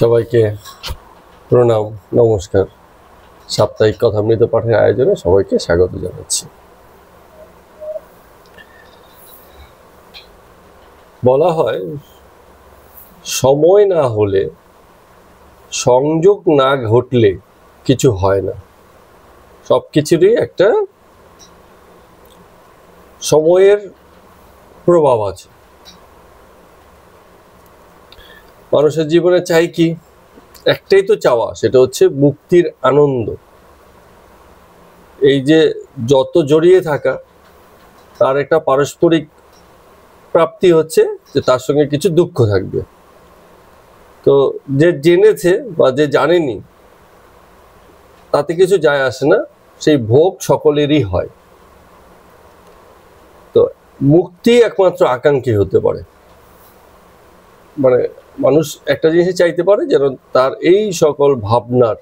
সবাইকে প্রণাম, নমস্কার। সাপ্তাহিক কথামৃত পাঠের আয়োজনে সবাইকে স্বাগত জানাচ্ছি। বলা হয়, সময় না হলে, সংযোগ না ঘটলে কিছু হয় না। সব কিছুরই একটা সময়ের প্রভাব আছে। মানুষের জীবনে চাই কি? একটাই তো চাওয়া, সেটা হচ্ছে মুক্তির আনন্দ। এই যে যত জড়িয়ে থাকা, তার একটা পারস্পরিক প্রাপ্তি হচ্ছে যে তার সঙ্গে কিছু দুঃখ থাকবে। তো যে জেনেছে বা যে জানেনি, তাতে কিছু যায় আসে না, সেই ভোগ সকলেরই হয়। তো মুক্তি একমাত্র আকাঙ্ক্ষী হতে পারে। মানে মানুষ একটা জিনিসই চাইতে পারে, যেন তার এই সকল ভাবনার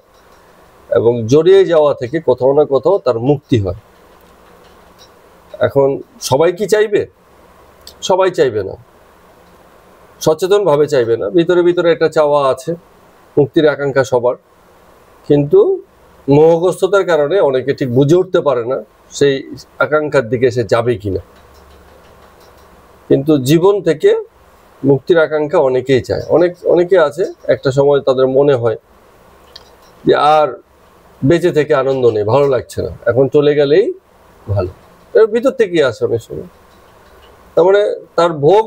এবং জড়িয়ে যাওয়া থেকে কোথাও না কোথাও তার মুক্তি হয়। এখন সবাই কি চাইবে? সবাই চাইবে না, সচেতন ভাবে চাইবে না। ভিতরে ভিতরে একটা চাওয়া আছে, মুক্তির আকাঙ্ক্ষা সবার, কিন্তু মোহগ্রস্ততার কারণে অনেকে ঠিক বুঝে উঠতে পারে না সেই আকাঙ্ক্ষার দিকে সে যাবে কিনা। কিন্তু জীবন থেকে মুক্তির আকাঙ্ক্ষা অনেকেই চায়। অনেকে আছে, একটা সময় তাদের মনে হয় যে আর বেঁচে থেকে আনন্দ নেই, ভালো লাগছে না, এখন চলে গেলেই ভালো। এর ভিতর থেকেই আসে অনেক সময়। তার মানে তার ভোগ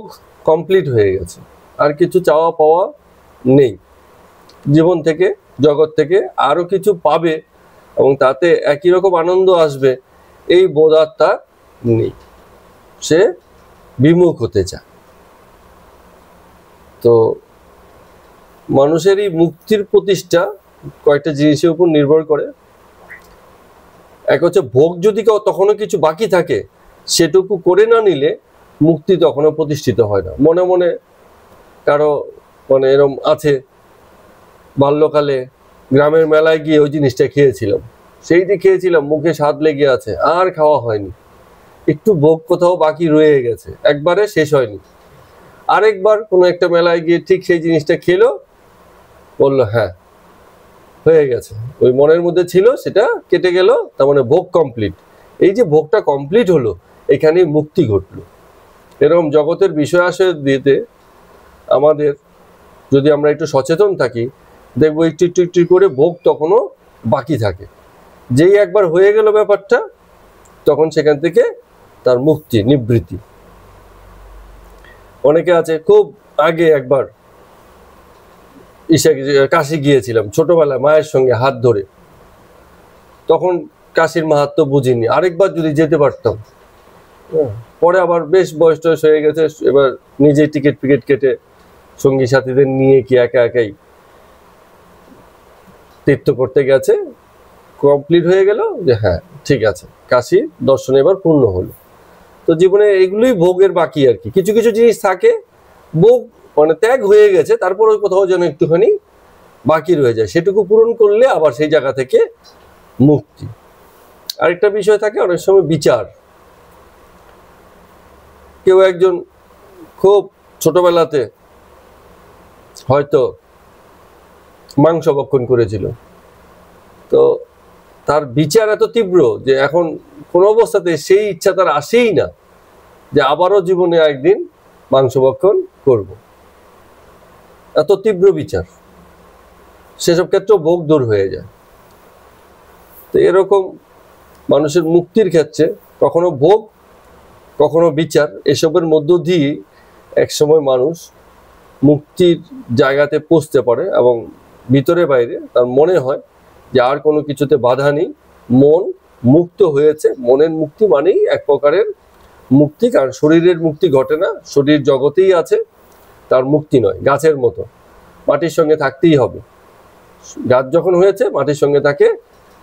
কমপ্লিট হয়ে গেছে, আর কিছু চাওয়া পাওয়া নেই। জীবন থেকে, জগৎ থেকে আরো কিছু পাবে এবং তাতে একই রকম আনন্দ আসবে, এই বোধ আর তার নেই। সে বিমুখ হতে চায়। তো মানুষের এই মুক্তির প্রতিষ্ঠা কয়েকটা জিনিসের উপর নির্ভর করে। এক হচ্ছে ভোগ যদি তখনও কিছু বাকি থাকে, সেটুকু করে না নিলে মুক্তি তখনও প্রতিষ্ঠিত হয় না। মনে মনে কারো এরম আছে, বাল্যকালে গ্রামের মেলায় গিয়ে ওই জিনিসটা খেয়েছিলাম, সেইটি খেয়েছিলাম, মুখে স্বাদ লেগে আছে, আর খাওয়া হয়নি। একটু ভোগ কোথাও বাকি রয়ে গেছে, একবারে শেষ হয়নি। আরেকবার কোনো একটা মেলায় গিয়ে ঠিক সেই জিনিসটা খেলো, বললো হ্যাঁ হয়ে গেছে, ওই মনের মধ্যে ছিল সেটা কেটে গেল, তার মানে ভোগ কমপ্লিট। এই যে ভোগটা কমপ্লিট হলো, এখানে মুক্তি ঘটলো। এরকম জগতের বিষয় আশয় দিতে আমাদের, যদি আমরা একটু সচেতন থাকি, দেখবো একটু একটু একটু করে ভোগ তখনও বাকি থাকে। যেই একবার হয়ে গেল ব্যাপারটা, তখন সেখান থেকে তার মুক্তি, নিবৃত্তি। অনেকে আছে, খুব আগে একবার কাশি গিয়েছিলাম ছোটবেলায় মায়ের সঙ্গে হাত ধরে, তখন কাশির মাহাত্ম্য বুঝিনি, আরেকবার যদি যেতে পারতাম। পরে আবার বেশ বয়স টয়স হয়ে গেছে, এবার নিজেই টিকিট ফিকেট কেটে সঙ্গী সাথীদের নিয়ে কি একা একাই তীর্থ করতে গেছে, কমপ্লিট হয়ে গেল যে হ্যাঁ ঠিক আছে, কাশী দর্শন এবার পূর্ণ হলো। তো জীবনে এগুলোই ভোগের বাকি আর কি। কিছু কিছু জিনিস থাকে, ভোগ ত্যাগ হয়ে গেছে, তারপরে কোথাও যেন একটুখানি বাকি রয়ে যায়, সেটুকু পূরণ করলে আবার সেই জায়গা থেকে মুক্তি। আরেকটা বিষয় থাকে অনেক সময় বিচার। কেউ একজন খুব ছোটবেলাতে হয়তো মাংস ভক্ষণ করেছিল, তো তার বিচার এত তীব্র যে এখন কোনো অবস্থাতে সেই ইচ্ছা তার আসেই না যে আবারও জীবনে একদিন মাংস ভক্ষণ করব। এত তীব্র বিচার, সেসব ক্ষেত্রে ভোগ দূর হয়ে যায়। তো এরকম মানুষের মুক্তির ক্ষেত্রে কখনো ভোগ, কখনো বিচার, এসবের মধ্য দিয়ে একসময় মানুষ মুক্তির জায়গাতে পৌঁছতে পারে এবং ভিতরে বাইরে তার মনে হয় যে আর কোনো কিছুতে বাধা নেই, মন মুক্ত হয়েছে। মনের মুক্তি মানেই এক প্রকারের মুক্তি, কারণ শরীরের মুক্তি ঘটে না, শরীর জগতেই আছে, তার মুক্তি নয়। গাছের মতো মাটির সঙ্গে থাকতেই হবে। গাছ যখন হয়েছে মাটির সঙ্গে তাকে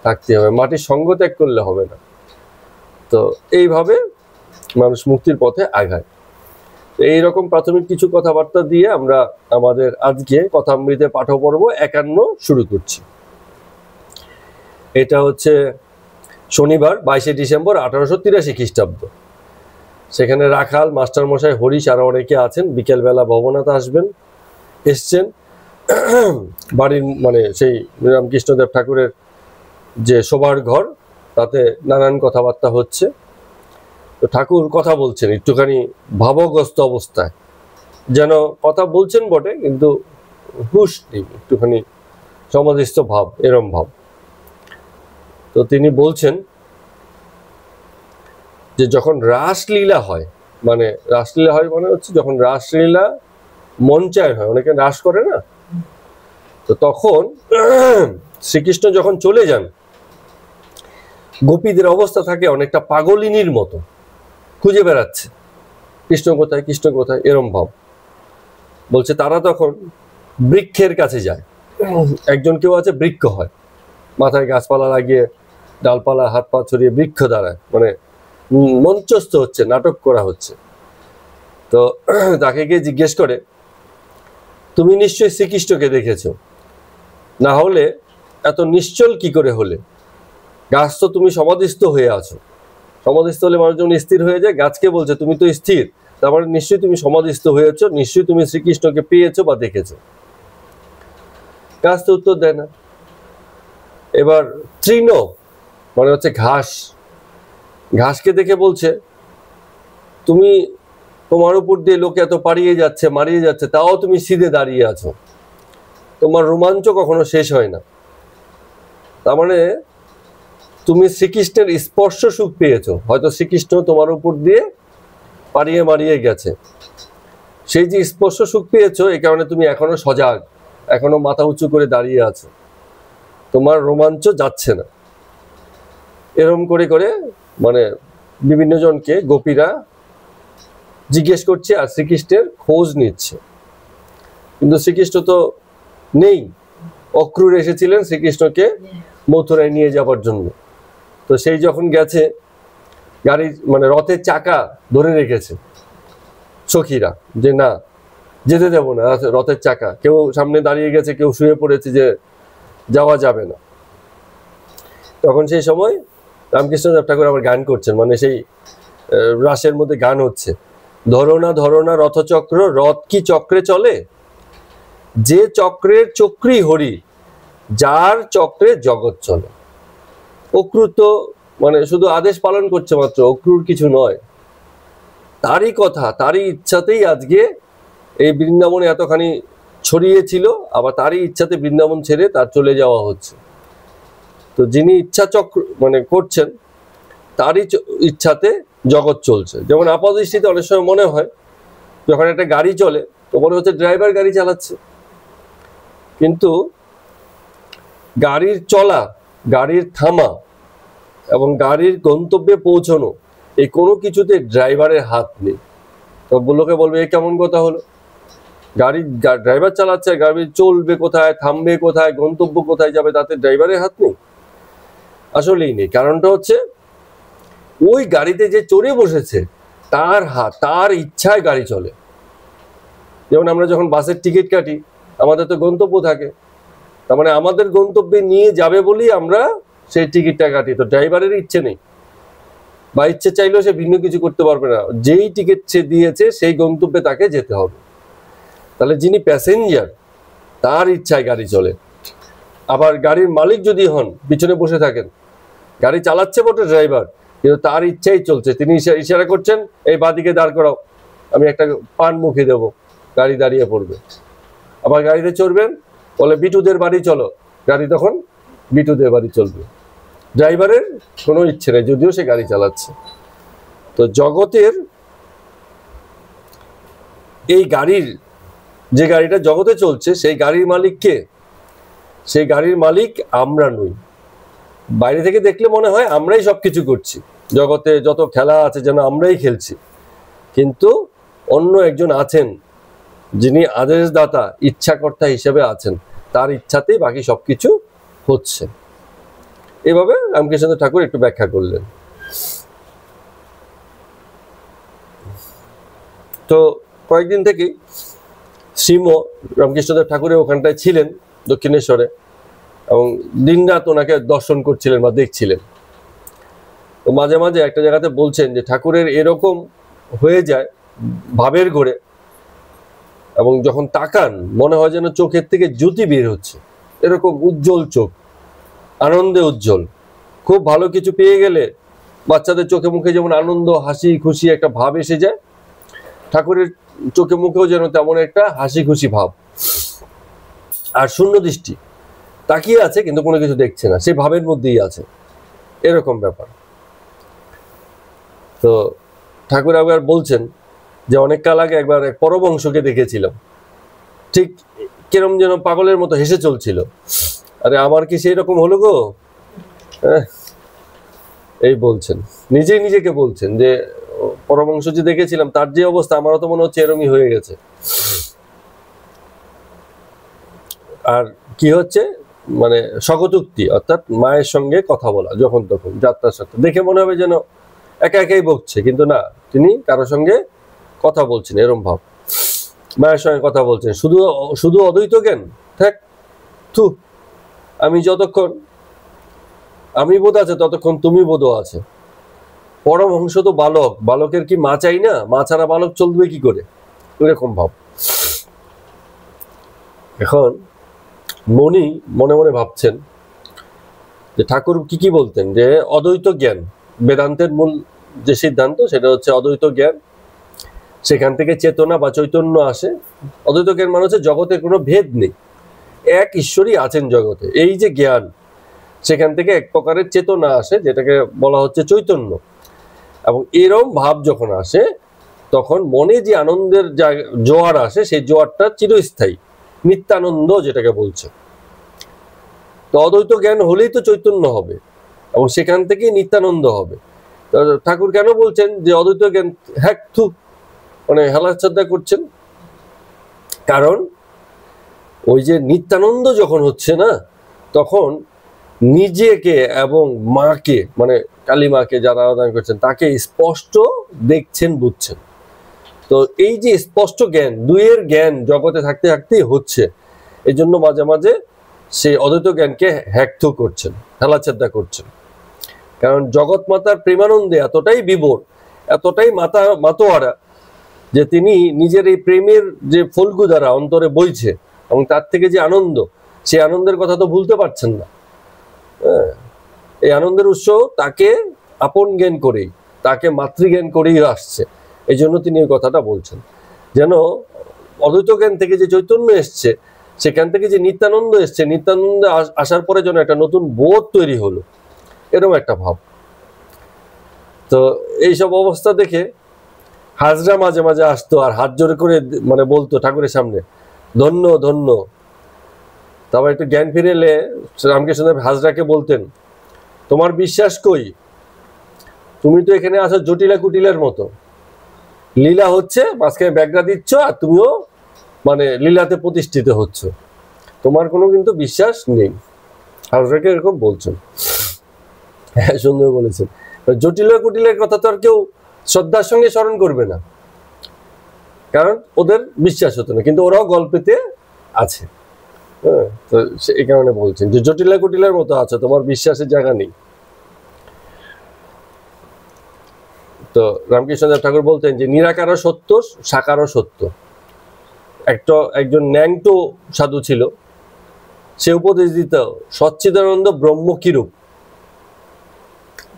থাকতে হবে, মাটির সঙ্গ ত্যাগ করলে হবে না। তো এইভাবে মানুষ মুক্তির পথে আগায়। এইরকম প্রাথমিক কিছু কথাবার্তা দিয়ে আমরা আমাদের আজকে কথামৃতে পাঠপর্ব 51 শুরু করছি। এটা হচ্ছে শনিবার 22শে ডিসেম্বর 1883 খ্রিস্টাব্দ। সেখানে রাখাল, মাস্টারমশাই, হরিশ আরো অনেকে আছেন। বিকেলবেলা ভবনাথ এসছেন। বাড়ির মানে সেই রামকৃষ্ণদেব ঠাকুরের যে শোবার ঘর, তাতে নানান কথাবার্তা হচ্ছে। তো ঠাকুর কথা বলছেন একটুখানি ভাবগ্রস্ত অবস্থায়, যেন কথা বলছেন বটে কিন্তু হুশ নেই, একটুখানি সমাধিস্থ ভাব, এরম ভাব। তো তিনি বলছেন যে যখন রাসলীলা হয়, মানে রাসলীলা হয় মানে হচ্ছে যখন রাসলীলা মঞ্চায়ন হয়, অনেকে রাস করে না, তো তখন শ্রীকৃষ্ণ যখন চলে যান, গোপীদের অবস্থা থাকে অনেকটা পাগলিনীর মতো, খুঁজে বেড়াচ্ছে কৃষ্ণ কোথায়, কৃষ্ণ কোথায়, এরম ভাব। বলছে তারা তখন বৃক্ষের কাছে যায়। একজন কেউ আছে বৃক্ষ হয়, মাথায় গাছপালা লাগিয়ে ডালপালা হাত পা ছড়িয়ে বৃক্ষ দাঁড়ায়, মানে মঞ্চস্থ হচ্ছে, নাটক করা হচ্ছে। তো তাকে গিয়ে জিজ্ঞেস করে, তুমি নিশ্চয়ই শ্রীকৃষ্ণকে দেখেছো, না হলে এত নিশ্চল কি করে হলে? গাছ তো তুমি সমাধিস্থ হয়ে আছো, সমাধিস্থ হলে মানুষজন স্থির হয়ে যায়, গাছকে বলছে তুমি তো স্থির, তার মানে নিশ্চয়ই তুমি সমাধিস্থ হয়েছো, নিশ্চয়ই তুমি শ্রীকৃষ্ণকে পেয়েছো বা দেখেছো। গাছ তো উত্তর দেয় না। এবার তৃণ মানে হচ্ছে ঘাস, ঘাসকে দেখে বলছে তুমি, তোমার উপর দিয়ে লোকে এত পাড়িয়ে যাচ্ছে, মারিয়ে যাচ্ছে, তাও তুমি সিধে দাঁড়িয়ে আছো, তোমার রোমাঞ্চ কখনো শেষ হয় না। তার মানে তুমি শ্রীকৃষ্ণের স্পর্শ সুখ পেয়েছো, হয়তো শ্রীকৃষ্ণ তোমার উপর দিয়ে পাড়িয়ে মারিয়ে গেছে, সেই যে স্পর্শ সুখ পেয়েছো, এই কারণে তুমি এখনো সজাগ, এখনো মাথা উঁচু করে দাঁড়িয়ে আছো, তোমার রোমাঞ্চ যাচ্ছে না। এরম করে করে মানে বিভিন্ন জনকে গোপীরা জিজ্ঞেস করছে আর শ্রীকৃষ্ণের খোঁজ নিচ্ছে। কিন্তু শ্রীকৃষ্ণ তো নেই, অক্রূর এসেছিলেন শ্রীকৃষ্ণকে মথুরায় নিয়ে যাবার জন্য। তো সেই যখন গেছে, গাড়ি মানে রথের চাকা ধরে রেখেছে সখীরা, যে না যেতে দেব না, রথের চাকা, কেউ সামনে দাঁড়িয়ে গেছে, কেউ শুয়ে পড়েছে যে যাওয়া যাবে না। তখন সেই সময় রামকৃষ্ণদেব ঠাকুর আবার গান করছেন, মানে সেই রাসের মধ্যে গান হচ্ছে, ধরো না রথচক্র, রথ কি চক্রে চলে, যে চক্রের চক্রী হরি, যার চক্রে জগৎ চলে। অক্রূর তো মানে শুধু আদেশ পালন করছে মাত্র, অক্রূর কিছু নয়, তারই কথা, তারই ইচ্ছাতেই আজকে এই বৃন্দাবনে এতখানি ছড়িয়েছিল, আবার তারই ইচ্ছাতে বৃন্দাবন ছেড়ে তার চলে যাওয়া হচ্ছে। তো যিনি ইচ্ছা চক্র মানে করছেন, তারই ইচ্ছাতে জগৎ চলছে। যেমন আপাতদৃষ্টিতে অনেক সময় মনে হয়, যখন একটা গাড়ি চলে তো মনে হচ্ছে ড্রাইভার গাড়ি চালাচ্ছে, কিন্তু গাড়ির চলা, গাড়ির থামা এবং গাড়ির গন্তব্যে পৌঁছানো, এই কোনো কিছুতে ড্রাইভারের হাত নেই। তো লোকে বলবে এ কেমন কথা হলো, গাড়ি ড্রাইভার চালাচ্ছে, গাড়ি চলবে কোথায়, থামবে কোথায়, গন্তব্য কোথায় যাবে, তাতে ড্রাইভারের হাত নেই? আসলেই নেই। কারণটা হচ্ছে ওই গাড়িতে যে চড়ে বসেছে তার হাত, তার ইচ্ছায় গাড়ি চলে। যেমন আমরা যখন বাসের টিকিট কাটি, আমাদের তো গন্তব্য থাকে, তার মানে আমাদের গন্তব্যে নিয়ে যাবে বলেই আমরা সেই টিকিটটা কাটি। তো ড্রাইভারের ইচ্ছে নেই, বা ইচ্ছে চাইলেও সে ভিন্ন কিছু করতে পারবে না, যেই টিকিট সে দিয়েছে সেই গন্তব্যে তাকে যেতে হবে। তাহলে যিনি প্যাসেঞ্জার, তার ইচ্ছায় গাড়ি চলে। আবার গাড়ির মালিক যদি হন, পিছনে বসে থাকেন, গাড়ি চালাচ্ছে বটে ড্রাইভার, কিন্তু তার ইচ্ছাই চলছে, তিনি ইশারা করছেন এই বাঁদিকে দাঁড় করাও, আমি একটা পান মুখে দেবো, গাড়ি দাঁড়িয়ে পড়বে। আবার গাড়িতে চড়বেন, বলে বিটুদের বাড়ি চলো, গাড়ি তখন বিটুদের বাড়ি চলবে। ড্রাইভারের কোনো ইচ্ছে নেই, যদিও সে গাড়ি চালাচ্ছে। তো জগতের এই গাড়ির, যে গাড়িটা জগতে চলছে, সেই গাড়ির মালিক কে? সেই গাড়ির মালিক আমরা নই। বাইরে থেকে দেখলে মনে হয় আমরাই সবকিছু করছি, জগতে যত খেলা আছে যেন আমরাই খেলছি, কিন্তু অন্য একজন আছেন যিনি আদেশদাতা, ইচ্ছাকর্তা হিসেবে আছেন, তার ইচ্ছাতেই বাকি সবকিছু হচ্ছে। এভাবে রামকৃষ্ণ ঠাকুর একটু ব্যাখ্যা করলেন। তো কয়েকদিন থেকেই শ্রীম রামকৃষ্ণদেব ঠাকুরের ওখানটায় ছিলেন দক্ষিণেশ্বরে, এবং দিনরাত ওনাকে দর্শন করছিলেন বা দেখছিলেন। তো মাঝে মাঝে একটা জায়গাতে বলছেন যে ঠাকুরের এরকম হয়ে যায় ভাবের ঘোরে, এবং যখন তাকান মনে হয় যেন চোখের থেকে জ্যোতি বের হচ্ছে, এরকম উজ্জ্বল চোখ, আনন্দে উজ্জ্বল। খুব ভালো কিছু পেয়ে গেলে বাচ্চাদের চোখে মুখে যেমন আনন্দ, হাসি খুশি একটা ভাব এসে যায়, ঠাকুরের চোখে মুখেও যেন তেমন একটা হাসি খুশি ভাব। আর শূন্য দৃষ্টি, তাকিয়ে আছে কিন্তু কোনো কিছু দেখছে না, সেই ভাবের মধ্যেই আছে, এরকম ব্যাপার। তো ঠাকুর একবার বলছেন যে অনেক কাল আগে একবার এক পরবংশকে দেখেছিলাম, ঠিক কিরম যেন পাগলের মতো হেসে চলছিল। আরে আমার কি সেই রকম হলো গো, এই বলছেন, নিজেই নিজেকে বলছেন যে পরবংশ যে দেখেছিলাম তার যে অবস্থা, আমারও তো মনে হচ্ছে এরমই হয়ে গেছে। আর কি হচ্ছে, মানে স্বগতোক্তি, অর্থাৎ মায়ের সঙ্গে কথা বলা, যখন তখন যাত্রার সাথে দেখে মনে হবে যেন একা একাই বকছে, কিন্তু না, তিনি কারোর সঙ্গে কথা বলছেন, এরম ভাব। মায়ের সঙ্গে কথা বলছেন, শুধু শুধু অদ্বৈত জ্ঞান, থাক থু, আমি যতক্ষণ আমি বোধ আছে ততক্ষণ তুমি বোধও আছে। পরমহংস তো বালক, বালকের কি মা চাই না? মা ছাড়া বালক চলবে কি করে, এরকম ভাব। এখন মনি মনে মনে ভাবছেন যে ঠাকুর কি বলতেন, যে অদ্বৈত জ্ঞান, বেদান্তের মূল যে সিদ্ধান্ত সেটা হচ্ছে অদ্বৈত জ্ঞান, সেখান থেকে চেতনা বা চৈতন্য আসে। অদ্বৈত জ্ঞান মানে হচ্ছে জগতের কোনো ভেদ নেই, এক ঈশ্বরই আছেন জগতে, এই যে জ্ঞান, সেখান থেকে এক প্রকারের চেতনা আসে যেটাকে বলা হচ্ছে চৈতন্য। এবং এরম ভাব যখন আসে তখন মনে যে আনন্দের জোয়ার আসে, সেই জোয়ারটা চিরস্থায়ী, নিত্যানন্দ যেটাকে বলছে। তো অদ্বৈত জ্ঞান হলেই তো চৈতন্য হবে এবং সেখান থেকেই নিত্যানন্দ হবে। ঠাকুর কেন বলছেন যে অদ্বৈত জ্ঞান হ্যাক থু, মানে হেলাচ্ছাদা করছেন? কারণ ওই যে নিত্যানন্দ যখন হচ্ছে না, তখন নিজেকে এবং মাকে, মানে কালী মাকে যারা আরাধনা করছেন তাকে স্পষ্ট দেখছেন, বুঝছেন। তো এই যে স্পষ্ট জ্ঞান, দুইয়ের জ্ঞান জগতে থাকতে থাকতেই হচ্ছে, এই জন্য মাঝে মাঝে সেই অদ্বৈত জ্ঞানকে হ্যাকথু করছেন, হেলাচ্ছেদা করছেন। কারণ জগৎ মাতার প্রেমানন্দে এতটাই বিভোর, এতটাই মাতোয়ারা, যে তিনি নিজের এই প্রেমের যে ফলগু দ্বারা অন্তরে বইছে এবং তার থেকে যে আনন্দ, সেই আনন্দের কথা তো ভুলতে পারছেন না। এই আনন্দের উৎস তাকে আপন জ্ঞান করেই, তাকে মাতৃজ্ঞান করেই আসছে। এই জন্য তিনি এই কথাটা বলছেন, যেন অদ্বৈত জ্ঞান থেকে যে চৈতন্য এসছে, সেখান থেকে যে নিত্যানন্দ এসছে, নিত্যানন্দ আসার পরে যেন একটা নতুন বোধ তৈরি হলো, এরকম একটা ভাব। তো এইসব অবস্থা দেখে হাজরা মাঝে মাঝে আসতো আর হাত জোরে করে মানে বলতো ঠাকুরের সামনে, ধন্য ধন্য। তারপর একটু জ্ঞান ফিরে এলে রামকৃষ্ণদেব হাজরাকে বলতেন, তোমার বিশ্বাস কই, তুমি তো এখানে আসো জটিলা কুটিলের মতো, লীলা হচ্ছে মাঝখানে ব্যাগরা দিচ্ছ আর তুমিও মানে লীলাতে প্রতিষ্ঠিত হচ্ছ, তোমার কোনো কিন্তু বিশ্বাস নেই। হাজরাকে এরকম বলছেন। হ্যাঁ, সুন্দর বলেছেন। জটিলা কুটিলের কথা তো আর কেউ শ্রদ্ধার সঙ্গে স্মরণ করবে না, কারণ ওদের বিশ্বাস হতো না, কিন্তু ওরাও গল্পেতে আছে। হ্যাঁ, তো এই কারণে বলছেন যে জটিলা কুটিলের মতো আছে, তোমার বিশ্বাসের জায়গা নেই। তো রামকৃষ্ণদেব ঠাকুর বলতেন যে নিরাকারও সত্য, সাকারও সত্য। একজন ন্যাংটো সাধু ছিল, সে উপদেশ দিত সচ্চিদানন্দ ব্রহ্ম কিরূপ।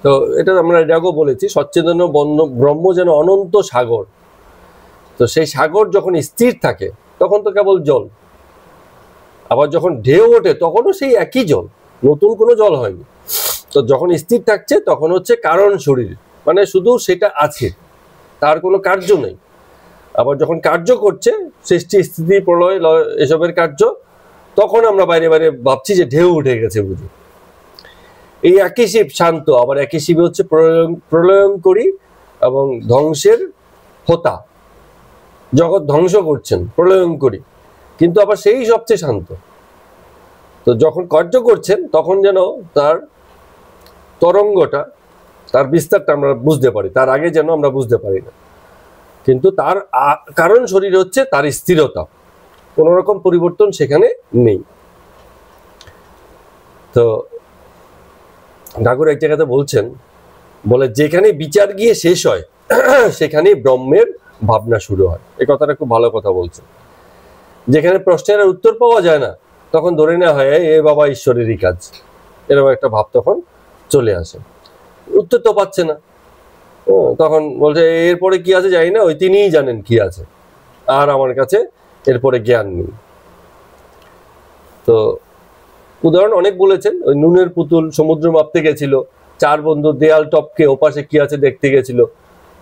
তো এটা আমরা এটাকেও বলেছি, সচ্চিদানন্দ ব্রহ্ম যেন অনন্ত সাগর। তো সেই সাগর যখন স্থির থাকে তখন তো কেবল জল, আবার যখন ঢেউ ওঠে তখনও সেই একই জল, নতুন কোনো জল হয়নি। তো যখন স্থির থাকছে তখন হচ্ছে কারণ শরীর, মানে শুধু সেটা আছে, তার কোনো কার্য নেই। আবার যখন কার্য করছে, সৃষ্টি স্থিতি প্রলয় এসবের কার্য, তখন আমরা বাইরে বাইরে ভাবছি যে ঢেউ উঠে গেছে বুঝি। এই একই শিব শান্ত, আবার একই শিব হচ্ছে প্রলয়ঙ্করী এবং ধ্বংসের হোতা, জগৎ ধ্বংস করছেন, প্রলয়ঙ্করী, কিন্তু আবার সেই সবচেয়ে শান্ত। তো যখন কার্য করছেন তখন যেন তার তরঙ্গটা, তার বিস্তারটা আমরা বুঝতে পারি, তার আগে যেন আমরা বুঝতে পারি না। কিন্তু তার কারণ শরীর হচ্ছে তার স্থিরতা, কোন রকম পরিবর্তন সেখানে নেই। তো ঠাকুর এক জায়গাতে বলছেন, বলে যেখানে বিচার গিয়ে শেষ হয় সেখানে ব্রহ্মের ভাবনা শুরু হয়। এই কথাটা খুব ভালো কথা বলছেন। যেখানে প্রশ্নের আর উত্তর পাওয়া যায় না তখন ধরে নেওয়া হয় এ বাবা ঈশ্বরেরই কাজ, এরকম একটা ভাব তখন চলে আসে। উত্তর তো পাচ্ছে না, তখন বলছে এরপরে কি আছে জানি না, ওই তিনিই জানেন কি আছে, আর আমার কাছে এরপরে জ্ঞান নেই। তো উদাহরণ অনেক বলেছেন, ওই নুনের পুতুল সমুদ্র মাপতে গেছিল, 4 বন্ধু দেয়াল টপকে ওপাশে কি আছে দেখতে গেছিল,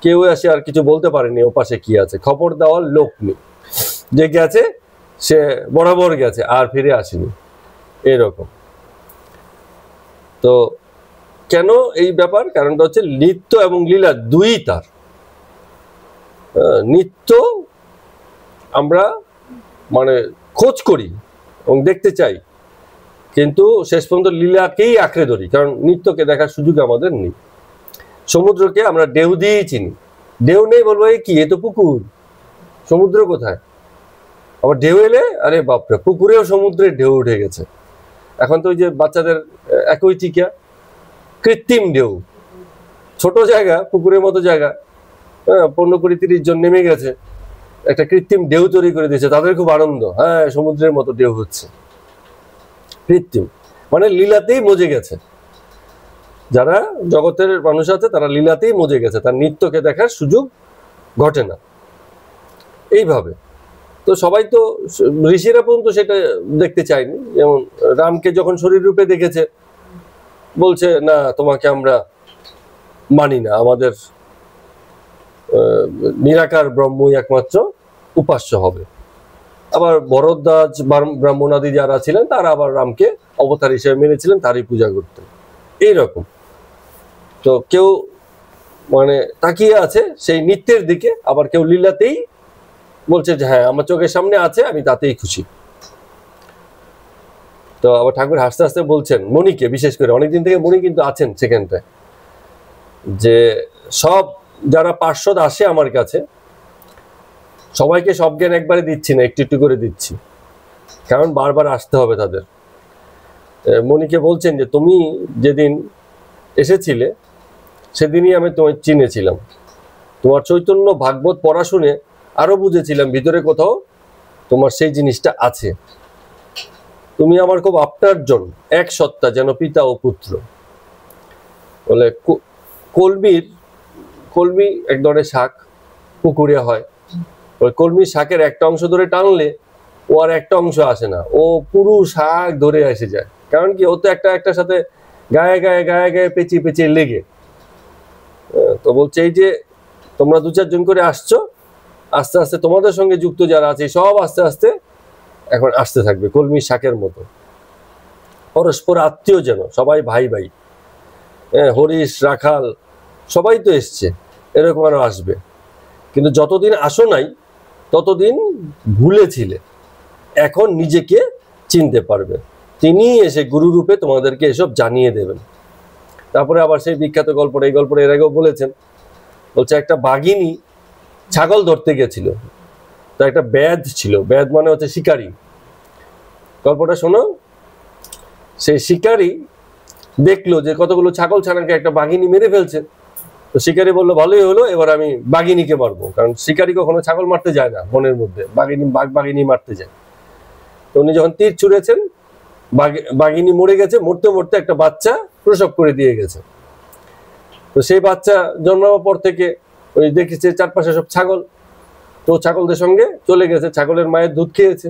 কেউ আসে আর কিছু বলতে পারেনি ওপাশে কি আছে, খবর দেওয়ার লোক নেই, যে গেছে সে বরাবর গেছে আর ফিরে আসেনি, এরকম। তো কেন এই ব্যাপার? কারণটা হচ্ছে নিত্য এবং লীলা দুই তার। নিত্য আমরা মানে খোঁজ করি এবং দেখতে চাই, কিন্তু শেষ পর্যন্ত লীলাকেই আঁকড়ে ধরি, কারণ নিত্যকে দেখার সুযোগ আমাদের নেই। সমুদ্রকে আমরা ঢেউ দিয়েই চিনি, ঢেউ নেই বলবো এই কি, এ তো পুকুর, সমুদ্র কোথায়? আবার ঢেউ এলে আরে বাপরে, পুকুরেও সমুদ্রের ঢেউ উঠে গেছে। এখন তো ওই যে বাচ্চাদের একই টিকা, কৃত্রিম ঢেউ, ছোট জায়গা, পুকুরের মতো জায়গা, 15-20-30 জন নেমে গেছে, একটা কৃত্রিম ঢেউ তৈরি করে দিয়েছে, তাদের খুব আনন্দ, হ্যাঁ সমুদ্রের মতো ঢেউ হচ্ছে। কৃত্রিম মানে লীলাতেই মজে গেছে, যারা জগতের মানুষ আছে তারা লীলাতেই মজে গেছে, তার নিত্যকে দেখার সুযোগ ঘটে না। এইভাবে তো সবাই তো, ঋষিরা পর্যন্ত সেটা দেখতে চায়নি। যেমন রামকে যখন শরীর রূপে দেখেছে, বলছে না তোমাকে আমরা মানি না, আমাদের নিরাকার ব্রহ্মই একমাত্র উপাস্য হবে। আবার ভরদ্বাজ ব্রাহ্মণাদি যারা ছিলেন তারা আবার রামকে অবতার হিসেবে মেনেছিলেন, তারই পূজা করতেন, এইরকম। তো কেউ মানে তাকিয়ে আছে সেই নিত্যের দিকে, আবার কেউ লীলাতেই বলছে যে হ্যাঁ আমার চোখের সামনে আছে, আমি তাতেই খুশি। তো আবার ঠাকুর হাসতে হাসতে বলছেন মণিকে, বিশেষ করে অনেকদিন থেকে মণি কিন্তু আছেন সেখানটায়, যে সব যারা পার্শ্বদ আসে আমার কাছে, সবাইকে সব জ্ঞান একবারে দিচ্ছি না, একটু একটু করে দিচ্ছি, কারণ বারবার আসতে হবে তাদের। মণিকে বলছেন যে তুমি যেদিন এসেছিলে সেদিনই আমি তোমায় চিনেছিলাম, তোমার চৈতন্য ভাগবত পড়া শুনে আরো বুঝেছিলাম ভিতরে কোথাও তোমার সেই জিনিসটা আছে। তুমি আমার খুব আপনার জন, এক সত্তা, যেন পিতা ও পুত্র। বলে কলমি এক ধরনের শাক, পুকুরে হয়, ওই কলমির শাকের একটা অংশ ধরে টানলে ও আর একটা অংশ আসে না, ও পুরো শাক ধরে এসে যায়। কারণ কি, ও তো একটার সাথে গায়ে গায়ে গায়ে গায়ে পেঁচিয়ে পেঁচিয়ে লেগে। তো বলছে এই যে তোমরা 2-4 জন করে আসছো, আস্তে আস্তে তোমাদের সঙ্গে যুক্ত যারা আছে সব আস্তে আস্তে এখন আসতে থাকবে, কলমির শাকের মতো। পরস্পর আত্মীয় যেন, সবাই ভাই ভাই, হরিশ রাখাল সবাই তো এসছে, এরকম আরো আসবে। কিন্তু যতদিন আসো নাই ততদিন ভুলেছিলে, এখন নিজেকে চিনতে পারবে, তিনি এসে গুরু রূপে তোমাদেরকে এসব জানিয়ে দেবেন। তারপরে আবার সেই বিখ্যাত গল্পটা, এই গল্পটা এর আগেও বলেছেন, বলছে একটা বাঘিনী ছাগল ধরতে গেছিল, তো একটা ব্যাধ ছিল, ব্যাধ মানে হচ্ছে শিকারী। গল্পটা শোনো। সেই শিকারী দেখলো যে কতগুলো ছাগল ছানাকে একটা বাঘিনী মেরে ফেলছে, তো শিকারী বললো ভালোই হলো, এবার আমি বাঘিনীকে মারবো, কারণ শিকারী কখনো ছাগল মারতে যায় না বনের মধ্যে, বাঘিনী মারতে যায়। তো উনি যখন তীর ছুঁড়েছেন, বাঘিনী মরে গেছে, মরতে মরতে একটা বাচ্চা প্রসব করে দিয়ে গেছে। তো সেই বাচ্চা জন্মানোর পর থেকে ওই দেখেছে চারপাশে সব ছাগল, তো ছাগলদের সঙ্গে চলে গেছে, ছাগলের মায়ের দুধ খেয়েছে,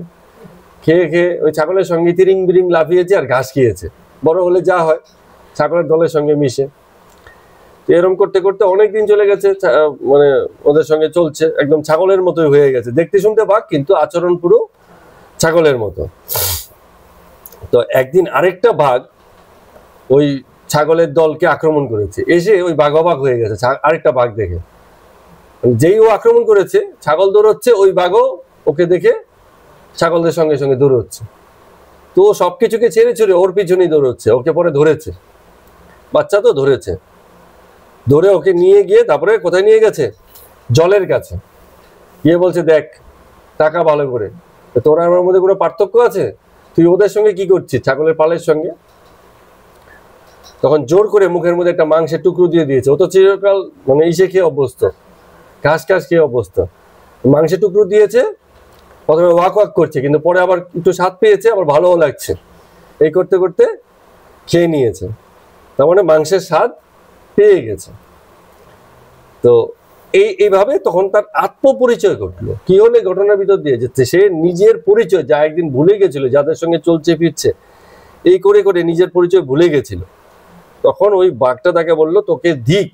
খেয়ে খেয়ে ওই ছাগলের সঙ্গে তিরিং বিরিং লাফিয়েছে আর ঘাস খেয়েছে। বড় হলে যা হয়, ছাগলের দলের সঙ্গে মিশে। এরকম করতে করতে অনেকদিন চলে গেছে, মানে ওদের সঙ্গে চলছে, একদম ছাগলের মতোই হয়ে গেছে, দেখতে শুনতে বাঘ কিন্তু আচরণ পুরো ছাগলের মতো। তো একদিন আরেকটা বাঘ ওই ছাগলের দলকে আক্রমণ করেছে, এসে ওই বাঘ অবাক হয়ে গেছে আরেকটা বাঘ দেখে। যেই ও আক্রমণ করেছে, ছাগল দৌড়চ্ছে, ওই বাঘও ওকে দেখে ছাগলদের সঙ্গে সঙ্গে দৌড়চ্ছে। তো ও সবকিছুকে ছেড়ে ছুড়ে ওর পিছনেই দৌড়চ্ছে, ওকে পরে ধরেছে, বাচ্চা তো ধরেছে, ধরে ওকে নিয়ে গিয়ে তারপরে কোথায় নিয়ে গেছে, জলের কাছে গিয়ে বলছে দেখ টাকা ভালো করে, তোরা আমার মধ্যে কোনো পার্থক্য আছে, তুই ওদের সঙ্গে কি করছিস, ছাগলের পালের সঙ্গে। তখন জোর করে মুখের মধ্যে একটা মাংসের টুকরো দিয়ে দিয়েছে, ও তো চিরকাল মানে ইসে খেয়ে অভ্যস্ত, ঘাস খেয়ে অভ্যস্ত, মাংসের টুকরো দিয়েছে, প্রথমে ওয়াক ওয়াক করছে, কিন্তু পরে আবার একটু স্বাদ পেয়েছে, আবার ভালোও লাগছে, এই করতে করতে খেয়ে নিয়েছে, তার মানে মাংসের স্বাদ পেয়ে গেছে। তো এইভাবে তখন তার আত্মপরিচয় ঘটলো। কি হলে ঘটনার ভিতর দিয়ে যাচ্ছে, সে নিজের পরিচয় যা একদিন ভুলে গেছিল, যাদের সঙ্গে চলছে ফিরছে, এই করে করে নিজের পরিচয় ভুলে গেছিল। তখন ওই বাঘটা তাকে বললো, তোকে দিক,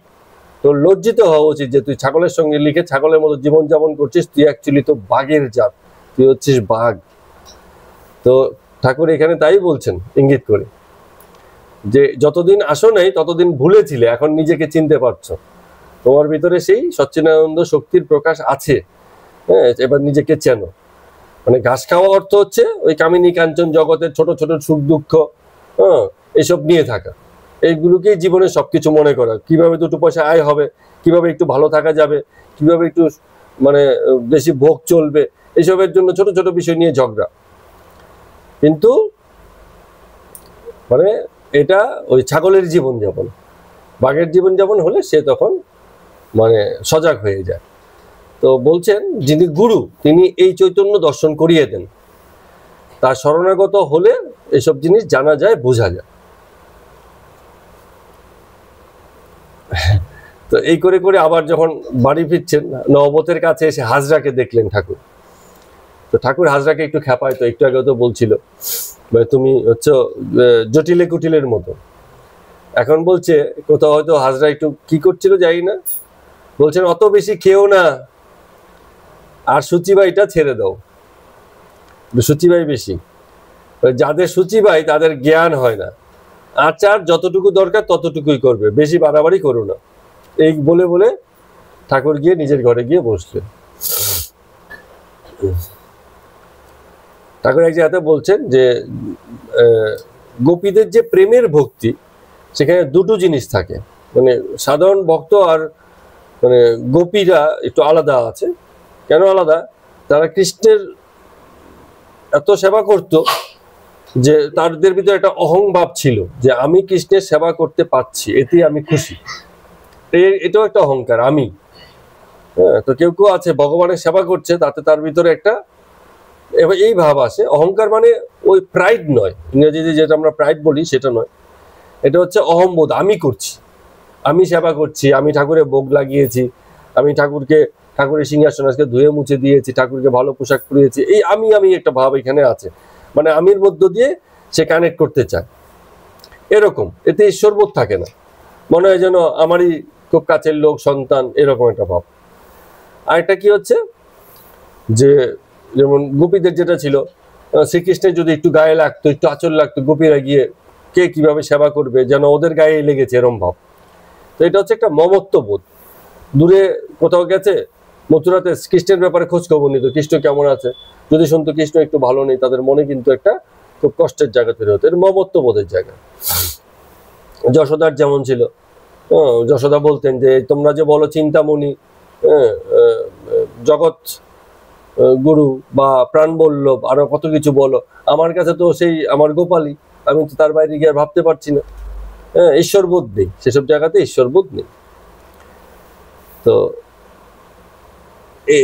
তোর লজ্জিত হওয়া উচিত যে তুই ছাগলের সঙ্গে লিখে ছাগলের মতো জীবনযাপন করছিস, তুই অ্যাকচুয়ালি তো বাঘের জাত, তুই হচ্ছিস বাঘ। তো ঠাকুর এখানে তাই বলছেন ইঙ্গিত করে, যে যতদিন আসো নাই ততদিন ভুলেছিলে, এখন নিজেকে চিনতে পারছো, তোমার ভিতরে সেই সচ্চিদানন্দ শক্তির প্রকাশ আছে, হ্যাঁ, এবার নিজেকে চেনো। মানে ঘাস খাওয়া অর্থ হচ্ছে ওই কামিনী কাঞ্চন জগতের ছোট ছোট সুখ দুঃখ, হ্যাঁ, এসব নিয়ে থাকা, এইগুলোকেই জীবনে সবকিছু মনে করা, কিভাবে দুটো পয়সা আয় হবে, কিভাবে একটু ভালো থাকা যাবে, কিভাবে একটু মানে বেশি ভোগ চলবে, এসবের জন্য ছোট ছোট বিষয় নিয়ে ঝগড়া। কিন্তু মানে এটা ওই ছাগলের জীবনযাপন। বাঘের জীবনযাপন হলে সে তখন মানে সজাগ হয়ে যায়। তো বলছেন যিনি গুরু, তিনি এই চৈতন্য দর্শন করিয়ে দেন, তার শরণাগত হলে এসব জিনিস জানা যায়, বোঝা যায়। তো এই করে করে আবার যখন বাড়ি ফিরছেন, নবতের কাছে এসে হাজরাকে দেখলেন ঠাকুর। তো ঠাকুর হাজরাকে একটু খেপায়, তো একটু আগে তো বলছিল তুমি হচ্ছে জটিলে কুটিলের মতো। এখন বলছে কোথাও হয়তো হাজরা একটু কি করছিল জানি না, বলছেন অত বেশি খেও না, আর সূচিবাইটা ছেড়ে দাও। সূচিবাই বেশি, যাদের সূচিবাই তাদের জ্ঞান হয় না, আচার যতটুকু দরকার ততটুকুই করবে, বেশি বাড়াবাড়ি করো না। এই বলে বলে ঠাকুর গিয়ে নিজের ঘরে গিয়ে বসলেন। ঠাকুর এক জায়গাতে বলছেন যে গোপীদের যে প্রেমের ভক্তি, সেখানে দুটো জিনিস থাকে, মানে সাধারণ ভক্ত আর মানে গোপীরা একটু আলাদা আছে। কেন আলাদা? তারা কৃষ্ণের এত সেবা করত যে তাদের ভিতরে একটা অহংভাব ছিল যে আমি কৃষ্ণের সেবা করতে পারছি, এতেই আমি খুশি। এটাও একটা অহংকার, আমি। হ্যাঁ, তো কেউ কেউ আছে ভগবানের সেবা করছে, তাতে তার ভিতরে একটা এই ভাব আসে। অহংকার মানে ওই প্রাইড নয়, ইংরেজিতে যেটা আমরা প্রাইড বলি সেটা নয়, এটা হচ্ছে অহংবোধ। আমি করছি, আমি সেবা করছি, আমি ঠাকুরের ভোগ লাগিয়েছি, আমি ঠাকুরের সিংহাসন আজকে ধুয়ে মুছে দিয়েছি, ঠাকুরকে ভালো পোশাক পরিয়েছি, এই আমি একটা ভাব এখানে আছে, মানে আমির মধ্য দিয়ে সে কানেক্ট করতে চায়, এরকম। এতে ঈশ্বরবোধ থাকে না, মনে হয় যেন আমারই খুব কাছের লোক, সন্তান, এরকম একটা ভাব। আরেকটা কি হচ্ছে যে যেমন গোপীদের যেটা ছিল, শ্রীকৃষ্ণের যদি একটু গায়ে লাগতো, একটু আঁচল লাগতো, গোপীরা গিয়ে কে কিভাবে সেবা করবে, যেন ওদের গায়ে লেগেছে, এরম ভাব। তো এটা হচ্ছে একটা মমত্ব বোধ। দূরে কোথাও গেছে, মথুরাতে কৃষ্ণের ব্যাপারে খোঁজ খবর নিত, কৃষ্ণ কেমন আছে, যদি শুনতো কৃষ্ণ একটু ভালো নেই, তাদের মনে কিন্তু একটা খুব কষ্টের জায়গা তৈরি হতো, এর মমত্ব বোধের জায়গা। যশোদার যেমন ছিল, যশোদা বলতেন যে তোমরা যে বলো চিন্তামণি, জগৎ গুরু বা প্রাণবল্লভ, আরো কত কিছু বলো, আমার কাছে তো সেই আমার গোপালই, আমি তো তার বাইরে গিয়ে আর ভাবতে পারছি না। হ্যাঁ, ঈশ্বরবোধ নেই, সেসব জায়গাতে ঈশ্বরবোধ নেই। তো